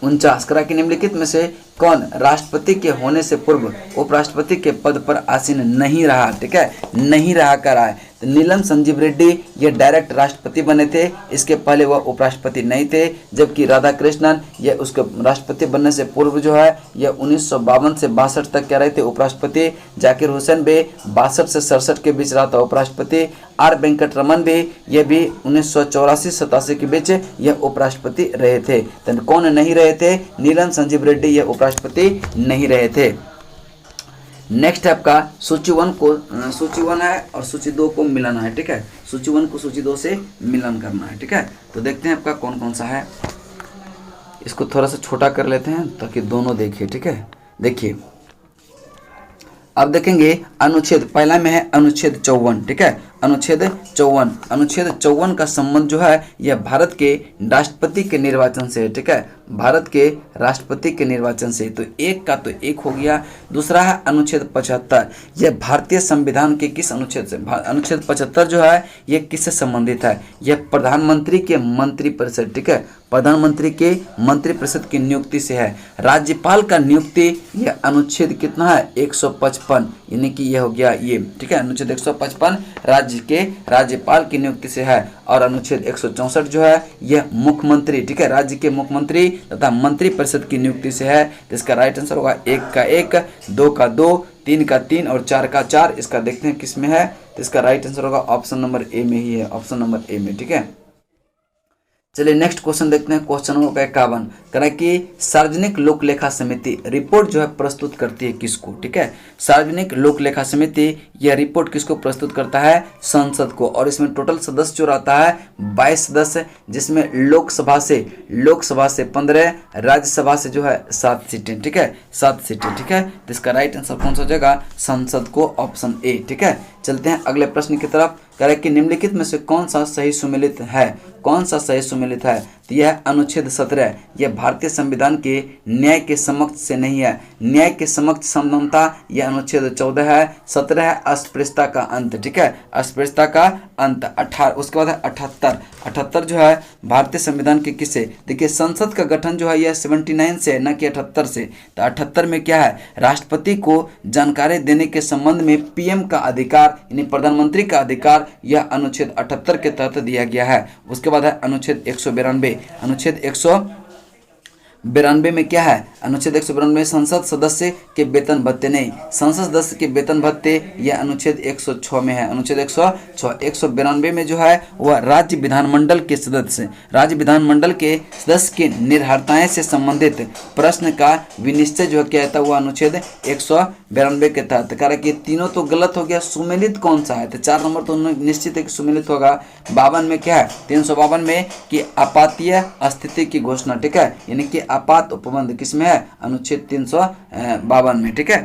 49, करा कि निम्नलिखित में से कौन राष्ट्रपति के होने से पूर्व उपराष्ट्रपति के पद पर आसीन नहीं रहा? ठीक है, नहीं रहा कर रहा है। तो नीलम संजीव रेड्डी ये डायरेक्ट राष्ट्रपति बने थे, इसके पहले वह उपराष्ट्रपति नहीं थे। जबकि राधाकृष्णन ये उसके राष्ट्रपति बनने से पूर्व जो है यह 1952 से 62 तक क्या रहे थे उपराष्ट्रपति। जाकिर हुसैन भी 62 से 67 के बीच रहा था उपराष्ट्रपति। आर वेंकट रमन भी ये भी 1984-87 के बीच यह उपराष्ट्रपति रहे थे। तो कौन नहीं रहे थे? नीलम संजीव रेड्डी ये उपराष्ट्रपति नहीं रहे थे। नेक्स्ट है आपका सूची 1 है और सूची 2 को मिलाना है, ठीक है। सूची 1 को सूची 2 से मिलन करना है, ठीक है। तो देखते हैं आपका कौन कौन सा है। इसको थोड़ा सा छोटा कर लेते हैं ताकि दोनों देखिए, ठीक है। देखिए अब देखेंगे अनुच्छेद, पहला में है अनुच्छेद 54, ठीक है, अनुच्छेद 54। अनुच्छेद 54 का संबंध जो है यह भारत के राष्ट्रपति के निर्वाचन से है, ठीक है, भारत के राष्ट्रपति के निर्वाचन से। तो एक का तो एक हो गया। दूसरा है अनुच्छेद 75, यह भारतीय संविधान के किस अनुच्छेद से, अनुच्छेद 75 जो है यह किससे संबंधित है, यह प्रधानमंत्री के मंत्रिपरिषद, ठीक है, प्रधानमंत्री के मंत्रिपरिषद की नियुक्ति से है। राज्यपाल का नियुक्ति यह अनुच्छेद कितना है 155, यानी कि यह हो गया ये, ठीक है, अनुच्छेद 155 राज्य के राज्यपाल की नियुक्ति से है। और अनुच्छेद 164 जो है यह मुख्यमंत्री, ठीक है, राज्य के मुख्यमंत्री तथा मंत्रिपरिषद की नियुक्ति से है। तो इसका राइट आंसर होगा 1 का 1, 2 का 2, 3 का 3 और 4 का 4। इसका देखते हैं किस में है। तो इसका राइट आंसर होगा ऑप्शन नंबर ए में ही है, ऑप्शन नंबर ए में, ठीक है। चलिए नेक्स्ट क्वेश्चन देखते हैं। क्वेश्चन नंबर 51 करें कि सार्वजनिक लोक लेखा समिति रिपोर्ट जो है प्रस्तुत करती है किसको, ठीक है, सार्वजनिक लोक लेखा समिति यह रिपोर्ट किसको प्रस्तुत करता है, संसद को। और इसमें टोटल सदस्य जो रहता है 22 सदस्य, जिसमें लोकसभा से 15, राज्यसभा से जो है 7 सीटें, ठीक है, 7 सीटें, ठीक है। तो इसका राइट आंसर कौन सा हो जाएगा, संसद को, ऑप्शन ए, ठीक है। चलते हैं अगले प्रश्न की तरफ। कह रहे कि निम्नलिखित में से कौन सा सही सुमेलित है, कौन सा सही सुमेलित है। तो यह अनुच्छेद 17, यह भारतीय संविधान के न्याय के समक्ष से नहीं है, न्याय के समक्ष समानता यह अनुच्छेद 14 है। 17 है अस्पृश्यता का अंत, ठीक है, अस्पृश्यता का अंत। 18 उसके बाद है 78 जो है भारतीय संविधान के किससे, देखिए संसद का गठन जो है यह 79 से न कि 78 से। तो 78 में क्या है, राष्ट्रपति को जानकारी देने के संबंध में पीएम का अधिकार यानी प्रधानमंत्री का अधिकार यह अनुच्छेद 78 के तहत दिया गया है। उसके बाद है अनुच्छेद 192, अनुच्छेद 192 में क्या है, अनुच्छेद 192 में संसद सदस्य के वेतन भत्ते नहीं, संसद सदस्य के वेतन भत्ते यह अनुच्छेद 106 में है, अनुच्छेद 106। 192 में जो है वह राज्य विधानमंडल के सदस्य, राज्य विधानमंडल के सदस्य की निर्भरताएं से संबंधित प्रश्न का विनिश्चय जो क्या था वह अनुच्छेद 192 के तहत। कारण कि तीनों तो गलत हो गया, सुमेलित कौन सा है, तो 4 नंबर तो निश्चित है कि सुमेलित होगा। 52 में क्या है, 352 में कि आपातीय स्थिति की घोषणा, ठीक है, यानी कि आपात उपबंध किस में है, अनुच्छेद 352 में, ठीक है।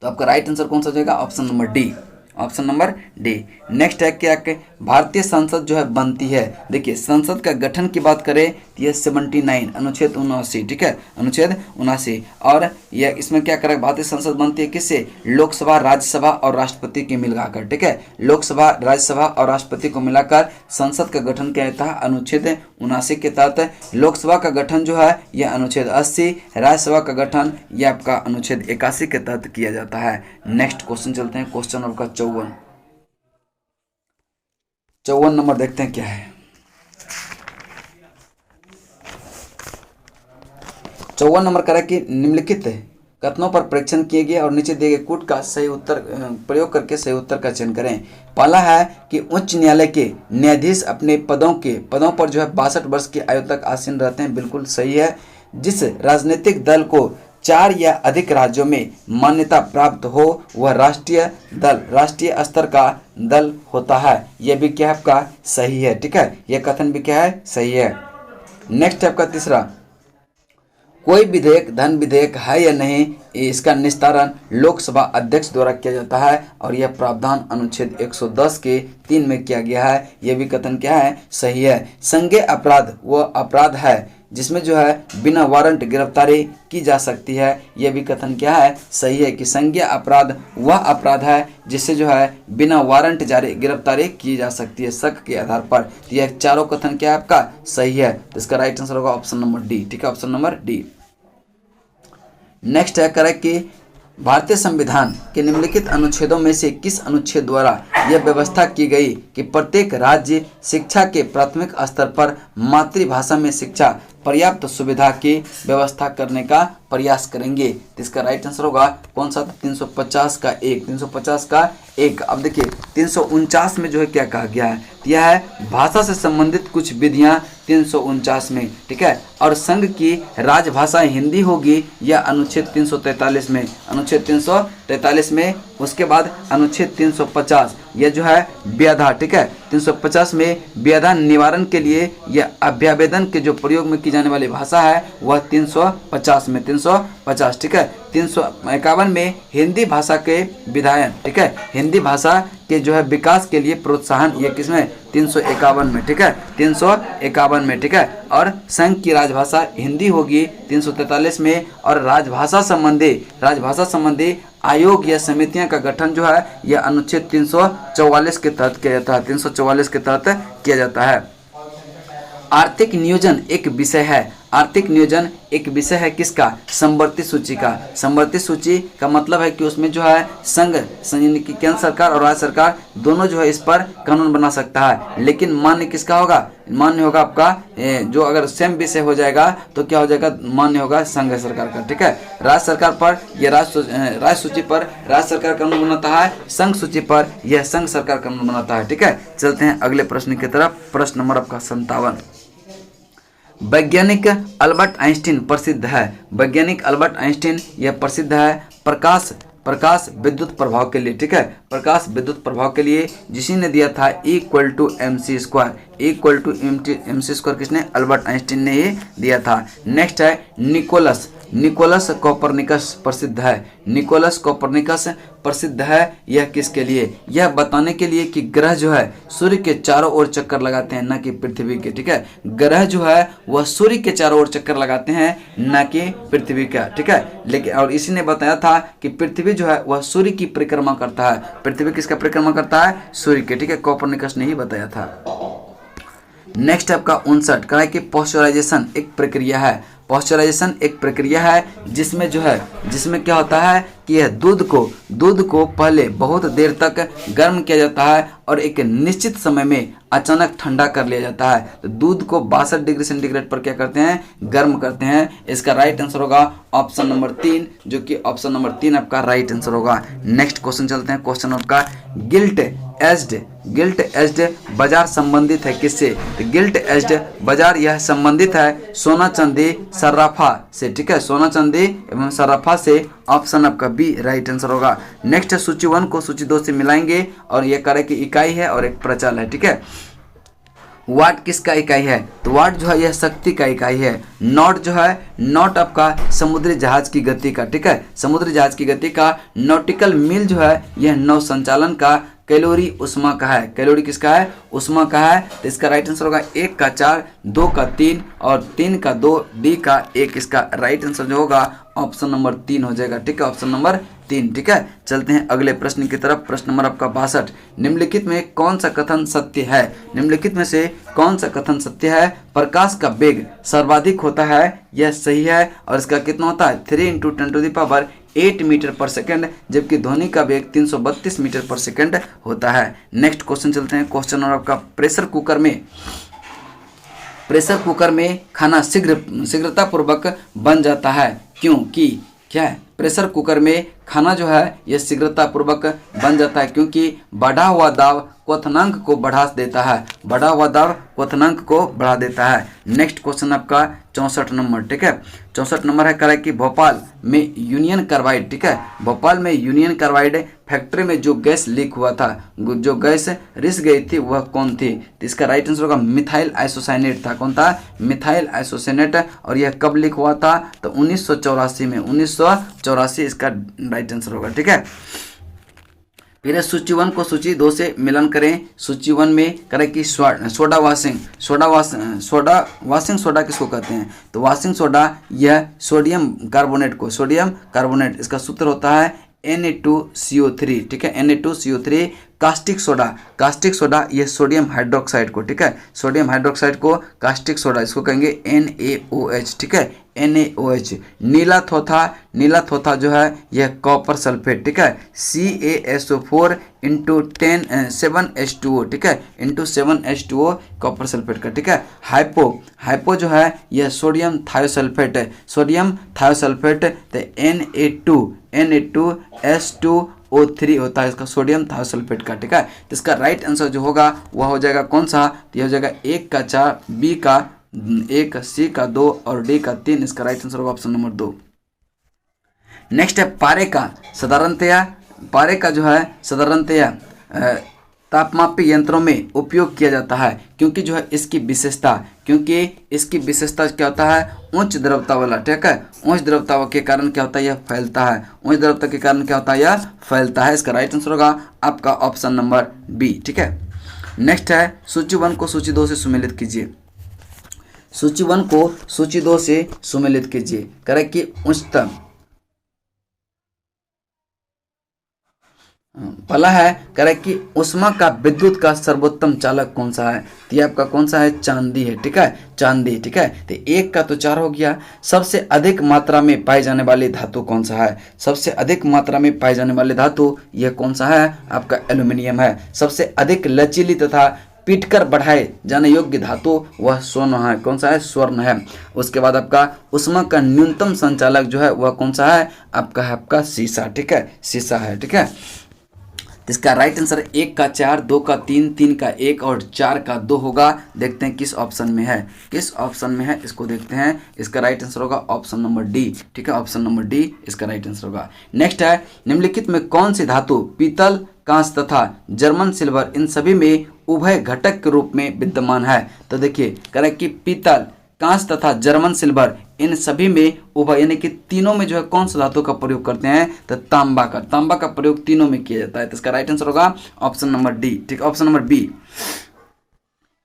तो आपका राइट आंसर कौन सा हो जाएगा, option number D, option number D. Next है क्या कि भारतीय संसद जो है बनती है, देखिए संसद का गठन की बात करें तो यह 79 अनुच्छेद 79, ठीक है, अनुच्छेद 79। और यह इसमें क्या करेगा, भारतीय संसद बनती है किससे, लोकसभा, राज्यसभा और राष्ट्रपति के मिलाकर, ठीक है, लोकसभा, राज्यसभा और राष्ट्रपति को मिलाकर संसद का गठन किया जाता है अनुच्छेद 79 के तहत। लोकसभा का गठन जो है यह अनुच्छेद 80, राज्यसभा का गठन यह आपका अनुच्छेद 81 के तहत किया जाता है। नेक्स्ट क्वेश्चन चलते हैं, क्वेश्चन नंबर 54 नंबर देखते हैं क्या है। 54 नंबर कह रहा है कि निम्नलिखित कथनों पर परीक्षण किए गए और नीचे दिए गए कूट का सही उत्तर प्रयोग करके सही उत्तर का चयन करें। पहला है कि उच्च न्यायालय के न्यायाधीश अपने पदों पर जो है 62 वर्ष की आयु तक आसीन रहते हैं, बिल्कुल सही है। जिस राजनीतिक दल को 4 या अधिक राज्यों में मान्यता प्राप्त हो वह राष्ट्रीय स्तर का दल होता है, यह भी क्या है आपका सही है, ठीक है, यह कथन भी क्या है सही है। नेक्स्ट है आपका तीसरा, कोई विधेयक धन विधेयक है या नहीं, इसका निस्तारण लोकसभा अध्यक्ष द्वारा किया जाता है और यह प्रावधान अनुच्छेद 110 के 3 में किया गया है, यह भी कथन क्या है सही है। संज्ञेय अपराध वह अपराध है जिसमें जो है बिना वारंट गिरफ्तारी की जा सकती है, यह भी कथन क्या है सही है कि संज्ञेय अपराध वह अपराध है जिससे जो है बिना वारंट जारी गिरफ्तारी की जा सकती है शक के आधार पर। तो यह चारों कथन क्या है आपका सही है। तो इसका राइट आंसर होगा ऑप्शन नंबर डी, ठीक है, ऑप्शन नंबर डी। नेक्स्ट है करेक्ट कि भारतीय संविधान के निम्नलिखित अनुच्छेदों में से किस अनुच्छेद द्वारा यह व्यवस्था की गई कि प्रत्येक राज्य शिक्षा के प्राथमिक स्तर पर मातृभाषा में शिक्षा पर्याप्त सुविधा की व्यवस्था करने का प्रयास करेंगे। तो इसका राइट आंसर होगा कौन सा, 350 का 1, 350 का 1। अब देखिए 349 में जो है क्या कहा गया है, यह है भाषा से संबंधित कुछ विधियां 349 में, ठीक है, और संघ की राजभाषा हिंदी होगी यह अनुच्छेद 343 में, अनुच्छेद 343 में उसके बाद अनुच्छेद 350 यह जो है व्याधा, ठीक है, 350 में व्याधा निवारण के लिए यह अभ्यावेदन के जो प्रयोग में की जाने वाली भाषा है वह 350 में 350, ठीक है। 351 में हिंदी भाषा के विधायन, ठीक है, हिंदी भाषा के जो है विकास के लिए प्रोत्साहन, ये किसमें 351 में, ठीक है, 351 में, ठीक है। और संघ की राजभाषा हिंदी होगी 343 में। और राजभाषा संबंधी आयोग या समितियां का गठन जो है यह अनुच्छेद 344 के तहत किया जाता है, 344 के तहत किया जाता है। आर्थिक नियोजन एक विषय है, आर्थिक नियोजन एक विषय है किसका, समवर्ती सूची का। समवर्ती सूची का मतलब है कि उसमें जो है संघ यानी कि केंद्र सरकार और राज्य सरकार दोनों जो है इस पर कानून बना सकता है, लेकिन मान्य किसका होगा, मान्य होगा आपका जो अगर सेम विषय हो जाएगा तो क्या हो जाएगा, मान्य होगा संघ सरकार का, ठीक है। राज्य सरकार पर यह राज्य सूची पर राज्य सरकार कानून बनाता है, संघ सूची पर यह संघ सरकार कानून बनाता है, ठीक है। चलते हैं अगले प्रश्न की तरफ। प्रश्न नंबर आपका 57। वैज्ञानिक अल्बर्ट आइंस्टीन प्रसिद्ध है, वैज्ञानिक अल्बर्ट आइंस्टीन यह प्रसिद्ध है प्रकाश विद्युत प्रभाव के लिए, ठीक है, प्रकाश विद्युत प्रभाव के लिए, जिसी ने दिया था E=mc², E=mc², किसने, अल्बर्ट आइंस्टीन ने ही दिया था। नेक्स्ट है निकोलस कोपरनिकस प्रसिद्ध है, निकोलस कोपरनिकस प्रसिद्ध है यह किसके लिए, यह बताने के लिए कि ग्रह जो है सूर्य के चारों ओर चक्कर लगाते हैं न कि पृथ्वी के, ठीक है। ग्रह जो है वह सूर्य के चारों ओर चक्कर लगाते हैं न कि पृथ्वी का, ठीक है। लेकिन और इसी ने बताया था कि पृथ्वी जो है वह सूर्य की परिक्रमा करता है, पृथ्वी किसका परिक्रमा करता है, सूर्य के, ठीक है, कोपरनिकस ने ही बताया था। नेक्स्ट आपका 59 कहा है कि पॉस्चराइजेशन एक प्रक्रिया है, पॉस्चराइजेशन एक प्रक्रिया है जिसमें क्या होता है कि यह दूध को पहले बहुत देर तक गर्म किया जाता है और एक निश्चित समय में अचानक ठंडा कर लिया जाता है। तो दूध को 62 डिग्री सेंटीग्रेड पर क्या करते हैं, गर्म करते हैं। इसका राइट आंसर होगा ऑप्शन नंबर 3, जो कि ऑप्शन नंबर 3 आपका राइट आंसर होगा। नेक्स्ट क्वेश्चन चलते हैं। क्वेश्चन आपका गिल्ट एज्ड बाजार संबंधित है किससे, तो गिल्ट एज्ड बाजार यह संबंधित है सोना चांदी सर्राफा से, ठीक है, सोना चांदी एवं सर्राफा से। ऑप्शन आपका बी राइट आंसर होगा। नेक्स्ट है सूची 1 को सूची 2 से मिलाएंगे और यह कार्य की इकाई है और एक प्रचल है, ठीक है। वाट किसका इकाई है, तो वाट जो है यह शक्ति का इकाई है। नॉट जो है, नॉट आपका समुद्री जहाज की गति का, ठीक है, समुद्री जहाज की गति का। नॉटिकल मील जो है यह नौ संचालन का। कैलोरी उष्मा का है, कैलोरी किसका है, उष्मा का है। तो इसका राइट आंसर होगा 1 का 4, 2 का 3 और 3 का 2, डी का 1। इसका राइट आंसर जो होगा ऑप्शन नंबर 3 हो जाएगा, ठीक है, ऑप्शन नंबर 3, ठीक है। चलते हैं अगले प्रश्न की तरफ। प्रश्न नंबर आपका 62। निम्नलिखित में कौन सा कथन सत्य है, निम्नलिखित में से कौन सा कथन सत्य है। प्रकाश का वेग सर्वाधिक होता है, यह सही है। और इसका कितना होता है, 3 × 10⁸ मीटर पर सेकंड, जबकि ध्वनि का वेग 332 मीटर पर सेकंड होता है। नेक्स्ट क्वेश्चन चलते हैं। क्वेश्चन नंबर आपका प्रेशर कुकर में खाना शीघ्रतापूर्वक बन जाता है, क्योंकि क्या है, प्रेशर कुकर में खाना जो है यह शीघ्रतापूर्वक बन जाता है क्योंकि बढ़ा हुआ दाब क्वथनांक को बढ़ा देता है, बढ़ा हुआ दाब क्वथनांक को बढ़ा देता है। नेक्स्ट क्वेश्चन आपका 64 नंबर, ठीक है, 64 नंबर है करें कि भोपाल में यूनियन कार्बाइड, ठीक है, भोपाल में यूनियन कार्बाइड फैक्ट्री में जो गैस लीक हुआ था, जो गैस रिस गई थी वह कौन थी। तो इसका राइट आंसर होगा मिथाइल आइसोसाइनेट था। कौन था, मिथाइल आइसोसाइनेट। और यह कब लीक हुआ था, तो 1984 में, 1984 इसका राइट आंसर होगा, ठीक है। फिर सूची 1 को सूची 2 से मिलन करें। सूची 1 में करें कि सोडा वाशिंग सोडा किसको कहते हैं, तो वाशिंग सोडा यह सोडियम कार्बोनेट, इसका सूत्र होता है Na2CO3, ठीक है, Na2CO3। कास्टिक सोडा ये सोडियम हाइड्रोक्साइड को, ठीक है, सोडियम हाइड्रोक्साइड को कास्टिक सोडा इसको कहेंगे NaOH, ठीक है, NaOH। नीला थोथा जो है यह कॉपर सल्फेट, ठीक है, CaSO4 × 7H2O, ठीक है, × 7H2O कॉपर सल्फेट का, ठीक है। हाइपो जो है यह सोडियम थायोसल्फेट है, तो Na2S2O3 होता है इसका सोडियम थायोसल्फेट का, ठीक है। तो इसका राइट आंसर जो होगा वह हो जाएगा कौन सा, तो यह हो जाएगा 1 का 4, बी का 1, सी का 2 और डी का 3। इसका राइट आंसर होगा ऑप्शन नंबर 2। नेक्स्ट है पारे का साधारणतया पारे का जो है साधारणतया तापमापी यंत्रों में उपयोग किया जाता है, क्योंकि जो है इसकी विशेषता क्या होता है, उच्च द्रवता वाला, ठीक है। उच्च द्रवता के कारण क्या होता है, यह फैलता है। उच्च द्रवता के कारण क्या होता है, यह फैलता है। इसका राइट आंसर होगा आपका ऑप्शन नंबर बी, ठीक है। नेक्स्ट है सूची 1 को सूची 2 से सुमेलित कीजिए। सूची 1 को सूची 2 से सुमेलित कीजिए। करेक्ट कि उच्चतम, पहला है करेक्ट कि ऊष्मा का विद्युत का सर्वोत्तम चालक कौन सा है, तो ये आपका कौन सा है, चांदी है, ठीक है, चांदी, ठीक है। तो एक का तो 4 हो गया। सबसे अधिक मात्रा में पाई जाने वाली धातु कौन सा है, सबसे अधिक मात्रा में पाई जाने वाली धातु यह कौन सा है, आपका एल्यूमिनियम है। सबसे अधिक लचीली तथा पीटकर बढ़ाए जाने योग्य धातु वह स्वर्ण है, कौन सा है, स्वर्ण है। उसके बाद आपका ऊष्मा का न्यूनतम संचालक जो है वह कौन सा है, आपका है आपका शीशा, ठीक है, शीशा है, ठीक है। इसका राइट आंसर 1 का 4, 2 का 3, 3 का 1 और 4 का 2 होगा। देखते हैं किस ऑप्शन में है, किस ऑप्शन में है, इसको देखते हैं। इसका राइट आंसर होगा ऑप्शन नंबर डी, ठीक है, ऑप्शन नंबर डी इसका राइट आंसर होगा। नेक्स्ट है निम्नलिखित में कौन सी धातु पीतल, कांच तथा जर्मन सिल्वर इन सभी में उभय घटक के रूप में विद्यमान है। तो देखिए करेक्ट कि पीतल, कांच तथा जर्मन सिल्वर इन सभी में उभय यानी कि तीनों में जो है कौन सा धातु का प्रयोग करते हैं, तो तांबा का प्रयोग तीनों में किया जाता है। तो इसका राइट आंसर होगा ऑप्शन नंबर डी, ठीक, ऑप्शन नंबर बी।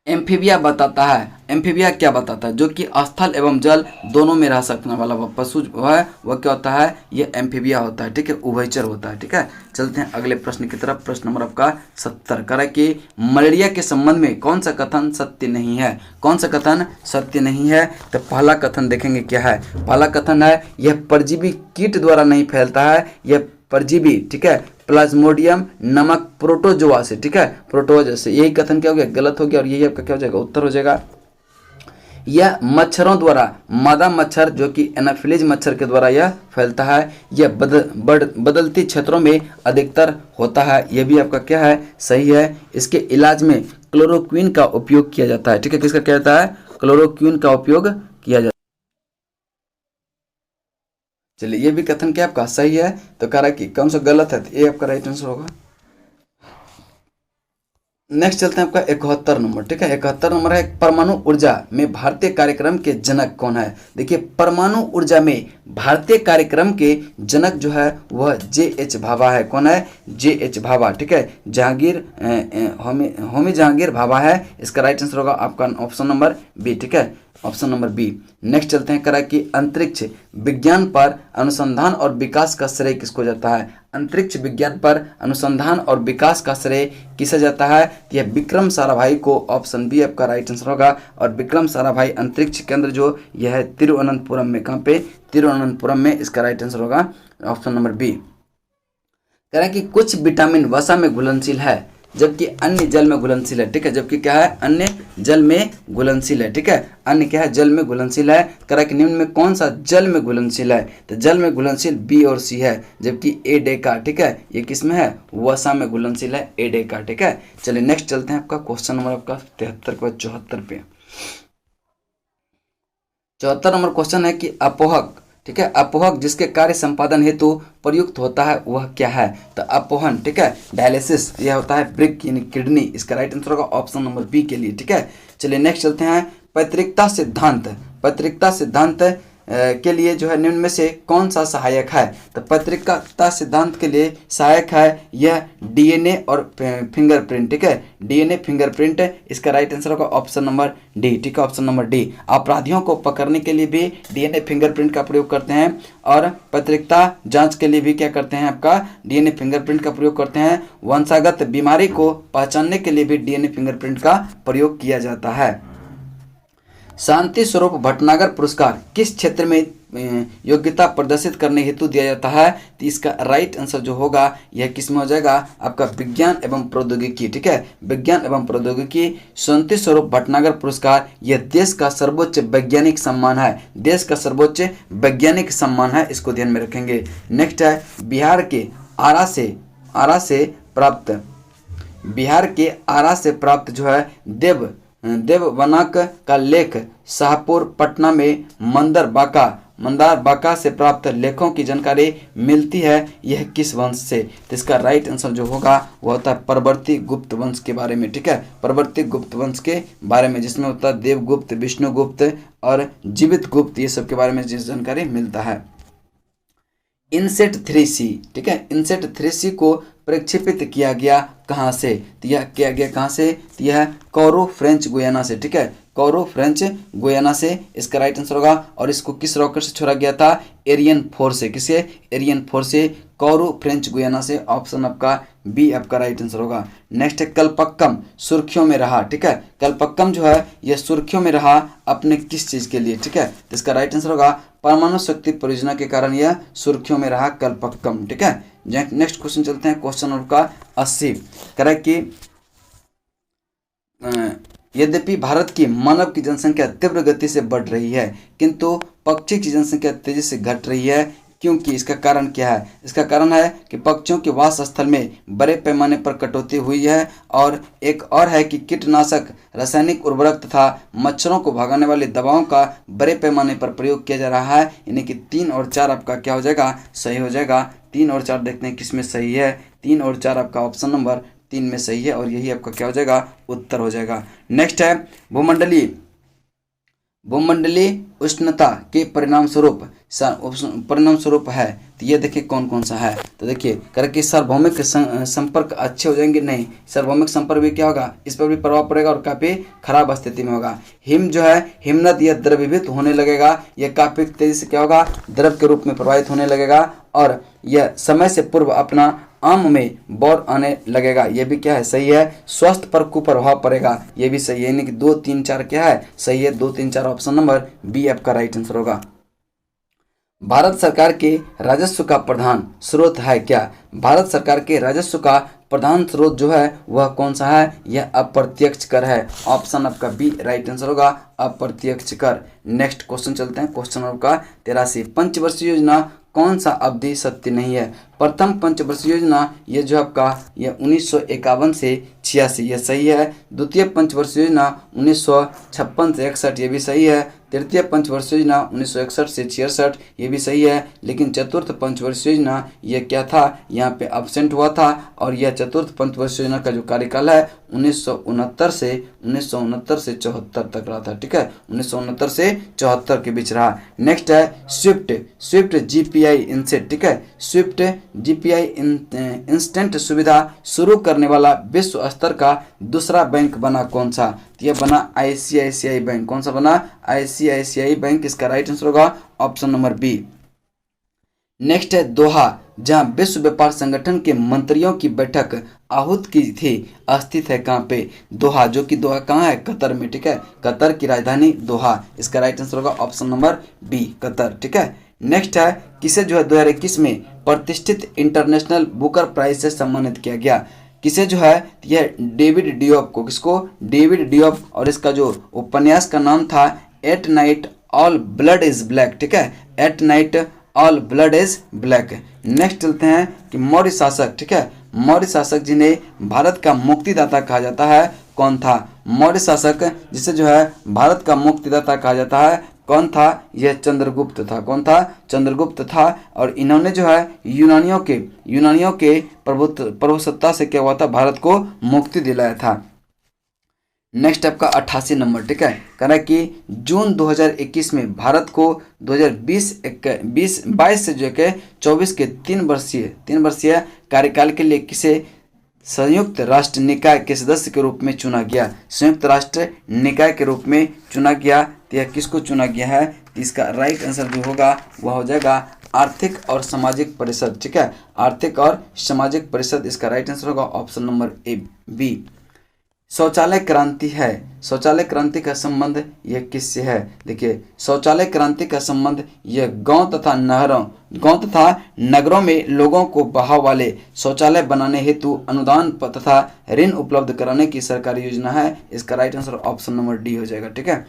एम्फीबिया बताता है, एम्फीबिया क्या बताता है, जो कि स्थल एवं जल दोनों में रह सकने वाला पशु है वह क्या होता है, ये एम्फीबिया होता है, ठीक है, उभयचर होता है, ठीक है। चलते हैं अगले प्रश्न की तरफ। प्रश्न नंबर आपका 70 कह रहा है कि मलेरिया के संबंध में कौन सा कथन सत्य नहीं है, कौन सा कथन सत्य नहीं है। तो पहला कथन देखेंगे क्या है, पहला कथन है यह परजीवी कीट द्वारा नहीं फैलता है, यह परजीवी, ठीक है, प्लाज्मोडियम नमक प्रोटोजोआ से, ठीक है, प्रोटोजोआ से। यही कथन क्या हो गया, गलत हो गया और यही आपका क्या हो जाएगा, उत्तर हो जाएगा। यह मच्छरों द्वारा, मादा मच्छर जो कि एनाफिलीज मच्छर के द्वारा यह फैलता है। यह बदलती क्षेत्रों में अधिकतर होता है, यह भी आपका क्या है, सही है। इसके इलाज में क्लोरोक्विन का उपयोग किया जाता है, ठीक है, किसका किया जाता है, क्लोरोक्विन का उपयोग किया जाता है। चलिए ये भी कथन क्या आपका सही है। तो कह रहा है कि कौन सा गलत है, तो ये आपका राइट आंसर होगा। नेक्स्ट चलते हैं आपका 71 नंबर, ठीक है, 71 नंबर है परमाणु ऊर्जा में भारतीय कार्यक्रम के जनक कौन है। देखिए परमाणु ऊर्जा में भारतीय कार्यक्रम के जनक जो है वह J.H. भाभा है। कौन है, J.H. भाभा, ठीक है, जहांगीर होमी जहांगीर भाभा है। इसका राइट आंसर होगा आपका ऑप्शन नंबर बी, ठीक है, ऑप्शन नंबर बी। नेक्स्ट चलते हैं करा कि अंतरिक्ष विज्ञान पर अनुसंधान और विकास का श्रेय किसको जाता है। अंतरिक्ष विज्ञान पर अनुसंधान और विकास का श्रेय किसे जाता है, यह विक्रम साराभाई को, ऑप्शन बी आपका राइट आंसर होगा। और विक्रम साराभाई अंतरिक्ष केंद्र जो यह है तिरुवनंतपुरम में, कहाँ पे, तिरुवनंतपुरम में। इसका राइट आंसर होगा ऑप्शन नंबर बी। कह रहा है कि कुछ विटामिन वसा में घुलनशील है जबकि अन्य जल में घुलनशील है, ठीक है, जबकि क्या है, अन्य जल में घुलनशील है, ठीक है, अन्य क्या है, जल में घुलनशील है। कह रहा है कि निम्न में कौन सा जल में घुलनशील है, तो जल में घुलनशील बी और सी है, जबकि ए डेका, ठीक है, ये किस में है, वसा में घुलनशील है, ए डेका, ठीक है। चलिए नेक्स्ट चलते हैं आपका क्वेश्चन नंबर आपका 73 के बाद 74 पे। 74 नंबर क्वेश्चन है कि अपोहक, ठीक है, अपोहक जिसके कार्य संपादन हेतु प्रयुक्त होता है वह क्या है, तो अपोहन, ठीक है, डायलिसिस, यह होता है ब्रिक यानी किडनी। इसका राइट आंसर होगा ऑप्शन नंबर बी के लिए, ठीक है। चलिए नेक्स्ट चलते हैं पैतृकता सिद्धांत। पैतृकता सिद्धांत के लिए जो है निम्न में से कौन सा सहायक है, तो पैतृकता सिद्धांत के लिए सहायक है यह डीएनए और फिंगरप्रिंट, ठीक है, डीएनए फिंगरप्रिंट। इसका राइट आंसर होगा ऑप्शन नंबर डी, ठीक है, ऑप्शन नंबर डी। अपराधियों को पकड़ने के लिए भी डीएनए फिंगरप्रिंट का प्रयोग करते हैं और पैतृकता जांच के लिए भी क्या करते हैं, आपका डीएनए फिंगरप्रिंट का प्रयोग करते हैं। वंशागत बीमारी को पहचानने के लिए भी डीएनए फिंगरप्रिंट का प्रयोग किया जाता है। शांति स्वरूप भटनागर पुरस्कार किस क्षेत्र में योग्यता प्रदर्शित करने हेतु दिया जाता है, तो इसका राइट आंसर जो होगा यह किस में हो जाएगा, आपका विज्ञान एवं प्रौद्योगिकी, ठीक है, विज्ञान एवं प्रौद्योगिकी। शांति स्वरूप भटनागर पुरस्कार यह देश का सर्वोच्च वैज्ञानिक सम्मान है, देश का सर्वोच्च वैज्ञानिक सम्मान है, इसको ध्यान में रखेंगे। नेक्स्ट है बिहार के आरा से प्राप्त, बिहार के आरा से प्राप्त जो है देववनक का लेख शाहपुर पटना में मंदर बाका मंदार बाका से प्राप्त लेखों की जानकारी मिलती है, यह किस वंश से? तो इसका राइट आंसर जो होगा वो होता है परवर्ती गुप्त वंश के बारे में, ठीक है, परवर्ती गुप्त वंश के बारे में, जिसमें होता है देवगुप्त, विष्णुगुप्त और जीवित गुप्त, ये सब के बारे में जिस जानकारी मिलता है। इनसेट 3C, ठीक है, इनसेट 3C को प्रक्षेपित किया गया कहाँ से? तो यह किया गया कहाँ से? तो यह कोरो फ्रेंच गुयाना से, ठीक है, कोरो फ्रेंच गुयाना से इसका राइट आंसर होगा। और इसको किस रॉकेट से छोड़ा गया था? एरियन 4 से। किसे? एरियन 4 से, कोरो फ्रेंच गुयाना से। ऑप्शन आपका बी आपका राइट आंसर होगा। नेक्स्ट है कल्पक्कम सुर्खियों में रहा, ठीक है, कल्पक्कम जो है यह सुर्खियों में रहा अपने किस चीज के लिए? ठीक है, तो इसका राइट आंसर होगा परमाणु शक्ति परियोजना के कारण यह सुर्खियों में रहा कल्पक्कम, ठीक है। नेक्स्ट क्वेश्चन चलते हैं, क्वेश्चन आपका 80 करेक्ट कि यद्यपि भारत की मानव की जनसंख्या तीव्र गति से बढ़ रही है, किंतु पक्षी की जनसंख्या तेजी से घट रही है, क्योंकि इसका कारण क्या है? इसका कारण है कि पक्षियों के वास स्थल में बड़े पैमाने पर कटौती हुई है, और एक और है कि कीटनाशक, रासायनिक उर्वरक तथा मच्छरों को भगाने वाली दवाओं का बड़े पैमाने पर प्रयोग किया जा रहा है। यानी कि 3 और 4 आपका क्या हो जाएगा? सही हो जाएगा। 3 और 4 देखते हैं किसमें सही है। 3 और 4 आपका ऑप्शन नंबर 3 में सही है, और यही आपका क्या हो जाएगा? उत्तर हो जाएगा। नेक्स्ट है भूमंडलीय उष्णता के परिणाम स्वरूप है, तो ये देखिए कौन कौन सा है। तो देखिए करके सार्वभौमिक संपर्क अच्छे हो जाएंगे, नहीं, सार्वभौमिक संपर्क भी क्या होगा? इस पर भी प्रभाव पड़ेगा और काफी खराब स्थिति में होगा। हिम जो है हिमनद यह द्रवीभूत होने लगेगा, यह काफी तेजी से क्या होगा? द्रव के रूप में प्रवाहित होने लगेगा, और यह समय से पूर्व अपना आम में बौर आने लगेगा, ये भी क्या है? सही है। स्वास्थ्य पर कुप्रभाव पड़ेगा, ये भी सही है। यानी कि 2, 3, 4 क्या है? सही है। 2, 3, 4 ऑप्शन नंबर बी आपका राइट आंसर होगा। भारत सरकार के राजस्व का प्रधान स्रोत है क्या? भारत सरकार के राजस्व का प्रधान स्रोत जो है वह कौन सा है? यह अप्रत्यक्ष कर है। ऑप्शन आपका बी राइट आंसर होगा, अप्रत्यक्ष कर। नेक्स्ट क्वेश्चन चलते हैं, क्वेश्चन आपका 83 पंचवर्षीय योजना कौन सा अवधि सत्य नहीं है? प्रथम पंचवर्षीय योजना ये जो आपका यह 1951 से 86 ये सही है। द्वितीय पंचवर्षीय योजना 1956 से 61 ये भी सही है। तृतीय पंचवर्षीय योजना 1961 से 66 ये भी सही है। लेकिन चतुर्थ पंचवर्षीय योजना ये क्या था? यहाँ पे एब्सेंट हुआ था, और यह चतुर्थ पंचवर्षीय योजना का जो कार्यकाल है 1969 से 74 तक रहा था, ठीक है, 1969 से 74 के बीच रहा। नेक्स्ट है स्विफ्ट जीपीआई इंसेट, ठीक है, स्विफ्ट जीपीआई इंस्टेंट सुविधा शुरू करने वाला विश्व स्तर का दूसरा बैंक बना कौन सा? तो यह बना आईसीआईसीआई बैंक। कौन सा बना? ICICI bank. इसका राइट आंसर होगा ऑप्शन नंबर बी। नेक्स्ट है दोहा, जहां विश्व व्यापार संगठन के मंत्रियों की बैठक आहूत की थी, स्थित है कहाँ पे? दोहा, जो कि दोहा कहाँ है? कतर में, ठीक है, कतर की राजधानी दोहा। इसका राइट आंसर होगा ऑप्शन नंबर बी, कतर, ठीक है। नेक्स्ट है किसे जो है 2021 में प्रतिष्ठित इंटरनेशनल बुकर प्राइज से सम्मानित किया गया? किसे जो है? यह डेविड डियोप को। किसको? David Diop. और इसका जो उपन्यास का नाम था at night all blood is black, ठीक है, at night all blood is black. Next चलते हैं कि मौर्य शासक, ठीक है, मौर्य शासक जिन्हें भारत का मुक्तिदाता कहा जाता है कौन था? मौर्य शासक जिसे जो है भारत का मुक्तिदाता कहा जाता है कौन था? यह चंद्रगुप्त था। कौन था? चंद्रगुप्त था। और इन्होंने जो है यूनानियों के प्रभुसत्ता से क्या हुआ था? भारत को मुक्ति दिलाया था। नेक्स्ट आपका 88 नंबर, ठीक है, कह रहा है कि जून 2021 में भारत को 2022 से जो है 24 के 3 वर्षीय कार्यकाल के लिए किसे संयुक्त राष्ट्र निकाय के सदस्य के रूप में चुना गया? संयुक्त राष्ट्र निकाय के रूप में चुना गया। तो यह किसको चुना गया है? तो इसका राइट आंसर जो होगा वह हो जाएगा आर्थिक और सामाजिक परिषद, ठीक है, आर्थिक और सामाजिक परिषद। इसका राइट आंसर होगा ऑप्शन नंबर ए बी। शौचालय क्रांति है, शौचालय क्रांति का संबंध यह किससे है? देखिए शौचालय क्रांति का संबंध यह गांव तथा नगरों में लोगों को बहाव वाले शौचालय बनाने हेतु अनुदान तथा ऋण उपलब्ध कराने की सरकारी योजना है। इसका right answer option number D हो जाएगा, ठीक है।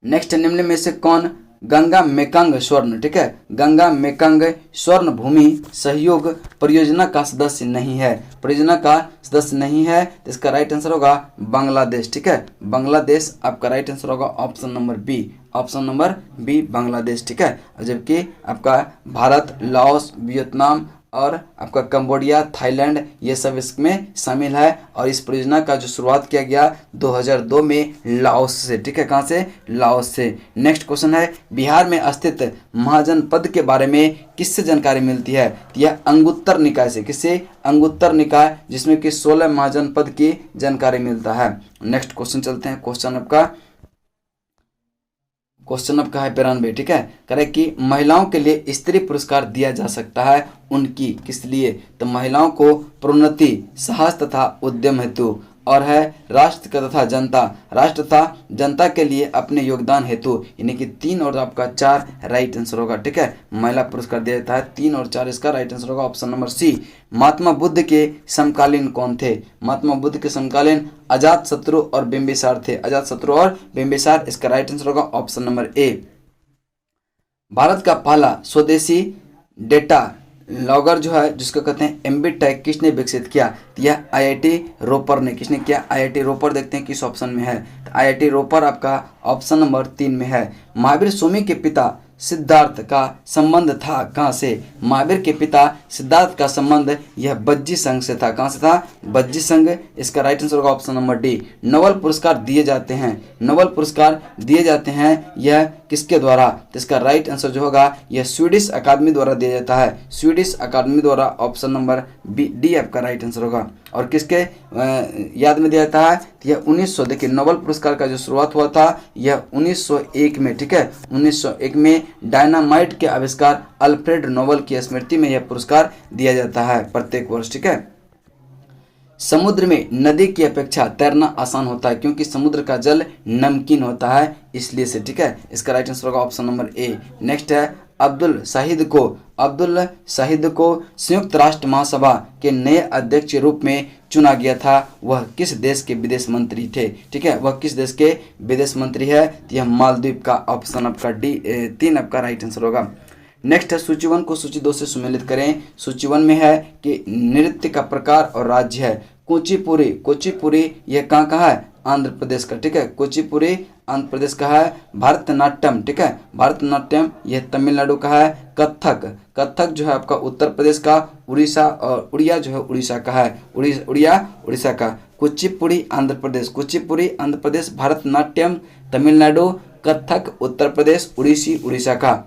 नेक्स्ट निम्न में से कौन गंगा मेकंग स्वर्ण, ठीक है, गंगा मेकंग स्वर्ण भूमि सहयोग परियोजना का सदस्य नहीं है? परियोजना का सदस्य नहीं है, तो इसका राइट आंसर होगा बांग्लादेश, ठीक है, बांग्लादेश आपका राइट आंसर होगा option number B, option number B Bangladesh, ठीक है। और जबकि आपका भारत, लाओस, वियतनाम और आपका कंबोडिया, थाईलैंड ये सब इसमें शामिल है। और इस परियोजना का जो शुरुआत किया गया 2002 में लाओस से, ठीक है। कहाँ से? लाओस से। नेक्स्ट क्वेश्चन है, बिहार में स्थित महाजनपद के बारे में किससे जानकारी मिलती है? यह अंगुत्तर निकाय से। किससे? अंगुत्तर निकाय, जिसमें कि 16 महाजनपद की जानकारी मिलता है। नेक्स्ट क्वेश्चन चलते हैं। क्वेश्चन आपका है 92, ठीक है। करेक्ट कि महिलाओं के लिए स्त्री पुरस्कार दिया जा सकता है उनकी किस लिए? तो महिलाओं को प्रोन्नति, साहस तथा उद्यम हेतु, और है राष्ट्र तथा जनता के लिए अपने योगदान हेतु। यानी कि 3 और आपका 4 राइट आंसर होगा, ठीक है। महिला पुरस्कार दिया जाता है 3 और 4, इसका राइट आंसर होगा ऑप्शन नंबर सी। महात्मा बुद्ध के समकालीन कौन थे? महात्मा बुद्ध के समकालीन अजात शत्रु और बिंबिसार थे। अजात शत्रु और बिंबिसार, इसका राइट आंसर होगा ऑप्शन नंबर ए। भारत का पहला स्वदेशी डेटा लॉगर जो है, जिसको कहते हैं एम्बिट टैग, किसने विकसित किया? तो यह आईआईटी रोपर ने। किसने किया? आईआईटी रोपर। देखते हैं किस ऑप्शन में है। तो आईआईटी रोपर आपका ऑप्शन नंबर 3 में है। महावीर स्वामी के पिता सिद्धार्थ का संबंध था कहाँ से? महावीर के पिता सिद्धार्थ का संबंध यह बज्जी संघ से था। कहाँ से था? बज्जी संघ, इसका राइट आंसर होगा ऑप्शन नंबर डी। नोबेल पुरस्कार दिए जाते हैं यह किसके द्वारा? तो इसका राइट आंसर जो होगा यह स्वीडिश अकादमी द्वारा दिया जाता है। स्वीडिश अकादमी द्वारा, ऑप्शन नंबर बी, डी आपका राइट आंसर होगा। और किसके याद में दिया जाता है? तो यह 1900, देखिए नोबेल पुरस्कार का जो शुरुआत हुआ था यह 1901 में, ठीक है। 1901 में डायनामाइट के आविष्कार अल्फ्रेड नोबेल की स्मृति में यह पुरस्कार दिया जाता है प्रत्येक वर्ष, ठीक है। समुद्र में नदी की अपेक्षा तैरना आसान होता है क्योंकि समुद्र का जल नमकीन होता है, इसलिए से, ठीक है। इसका राइट आंसर होगा ऑप्शन नंबर ए। नेक्स्ट है, अब्दुल शाहिद को संयुक्त राष्ट्र महासभा के नए अध्यक्ष के रूप में चुना गया था। वह किस देश के विदेश मंत्री थे? ठीक है, वह किस देश के विदेश मंत्री है? तो यह मालदीव का, ऑप्शन आपका डी 3 आपका राइट आंसर होगा। नेक्स्ट है, सूची 1 को सूची 2 से सुमेलित करें। सूची 1 में है कि नृत्य का प्रकार और राज्य है कुचिपुड़ी यह कहाँ है? आंध्र प्रदेश का, ठीक है। कुचिपुड़ी आंध्र प्रदेश का है। भरतनाट्यम, ठीक है, भरतनाट्यम यह तमिलनाडु का है। कथक जो है आपका उत्तर प्रदेश का। उड़ीसा और उड़िया जो है उड़ीसा का है। उड़ीसा का। कुचिपुड़ी आंध्र प्रदेश, भरतनाट्यम तमिलनाडु, कथक उत्तर प्रदेश, उड़ीसी उड़ीसा का।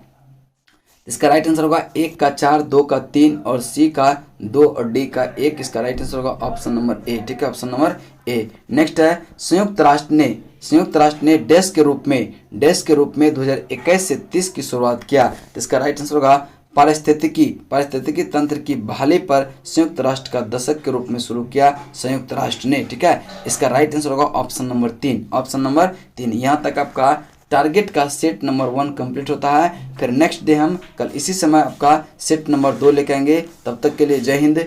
इसका राइट आंसर होगा 1 का 4, 2 का 3 और सी का 2 और डी का 1। इसका राइट आंसर होगा ऑप्शन नंबर ए, ठीक है, ऑप्शन नंबर ए। नेक्स्ट है, संयुक्त राष्ट्र ने डैश के रूप में 2021 से 30 की शुरुआत किया। तो इसका राइट आंसर होगा पारिस्थितिकी तंत्र की बहाली पर संयुक्त राष्ट्र का दशक के रूप में शुरू किया संयुक्त राष्ट्र ने, ठीक है। इसका राइट आंसर होगा ऑप्शन नंबर 3। यहाँ तक आपका टारगेट का सेट नंबर 1 कंप्लीट होता है। फिर नेक्स्ट डे हम कल इसी समय आपका सेट नंबर 2 लेके आएंगे। तब तक के लिए जय हिंद।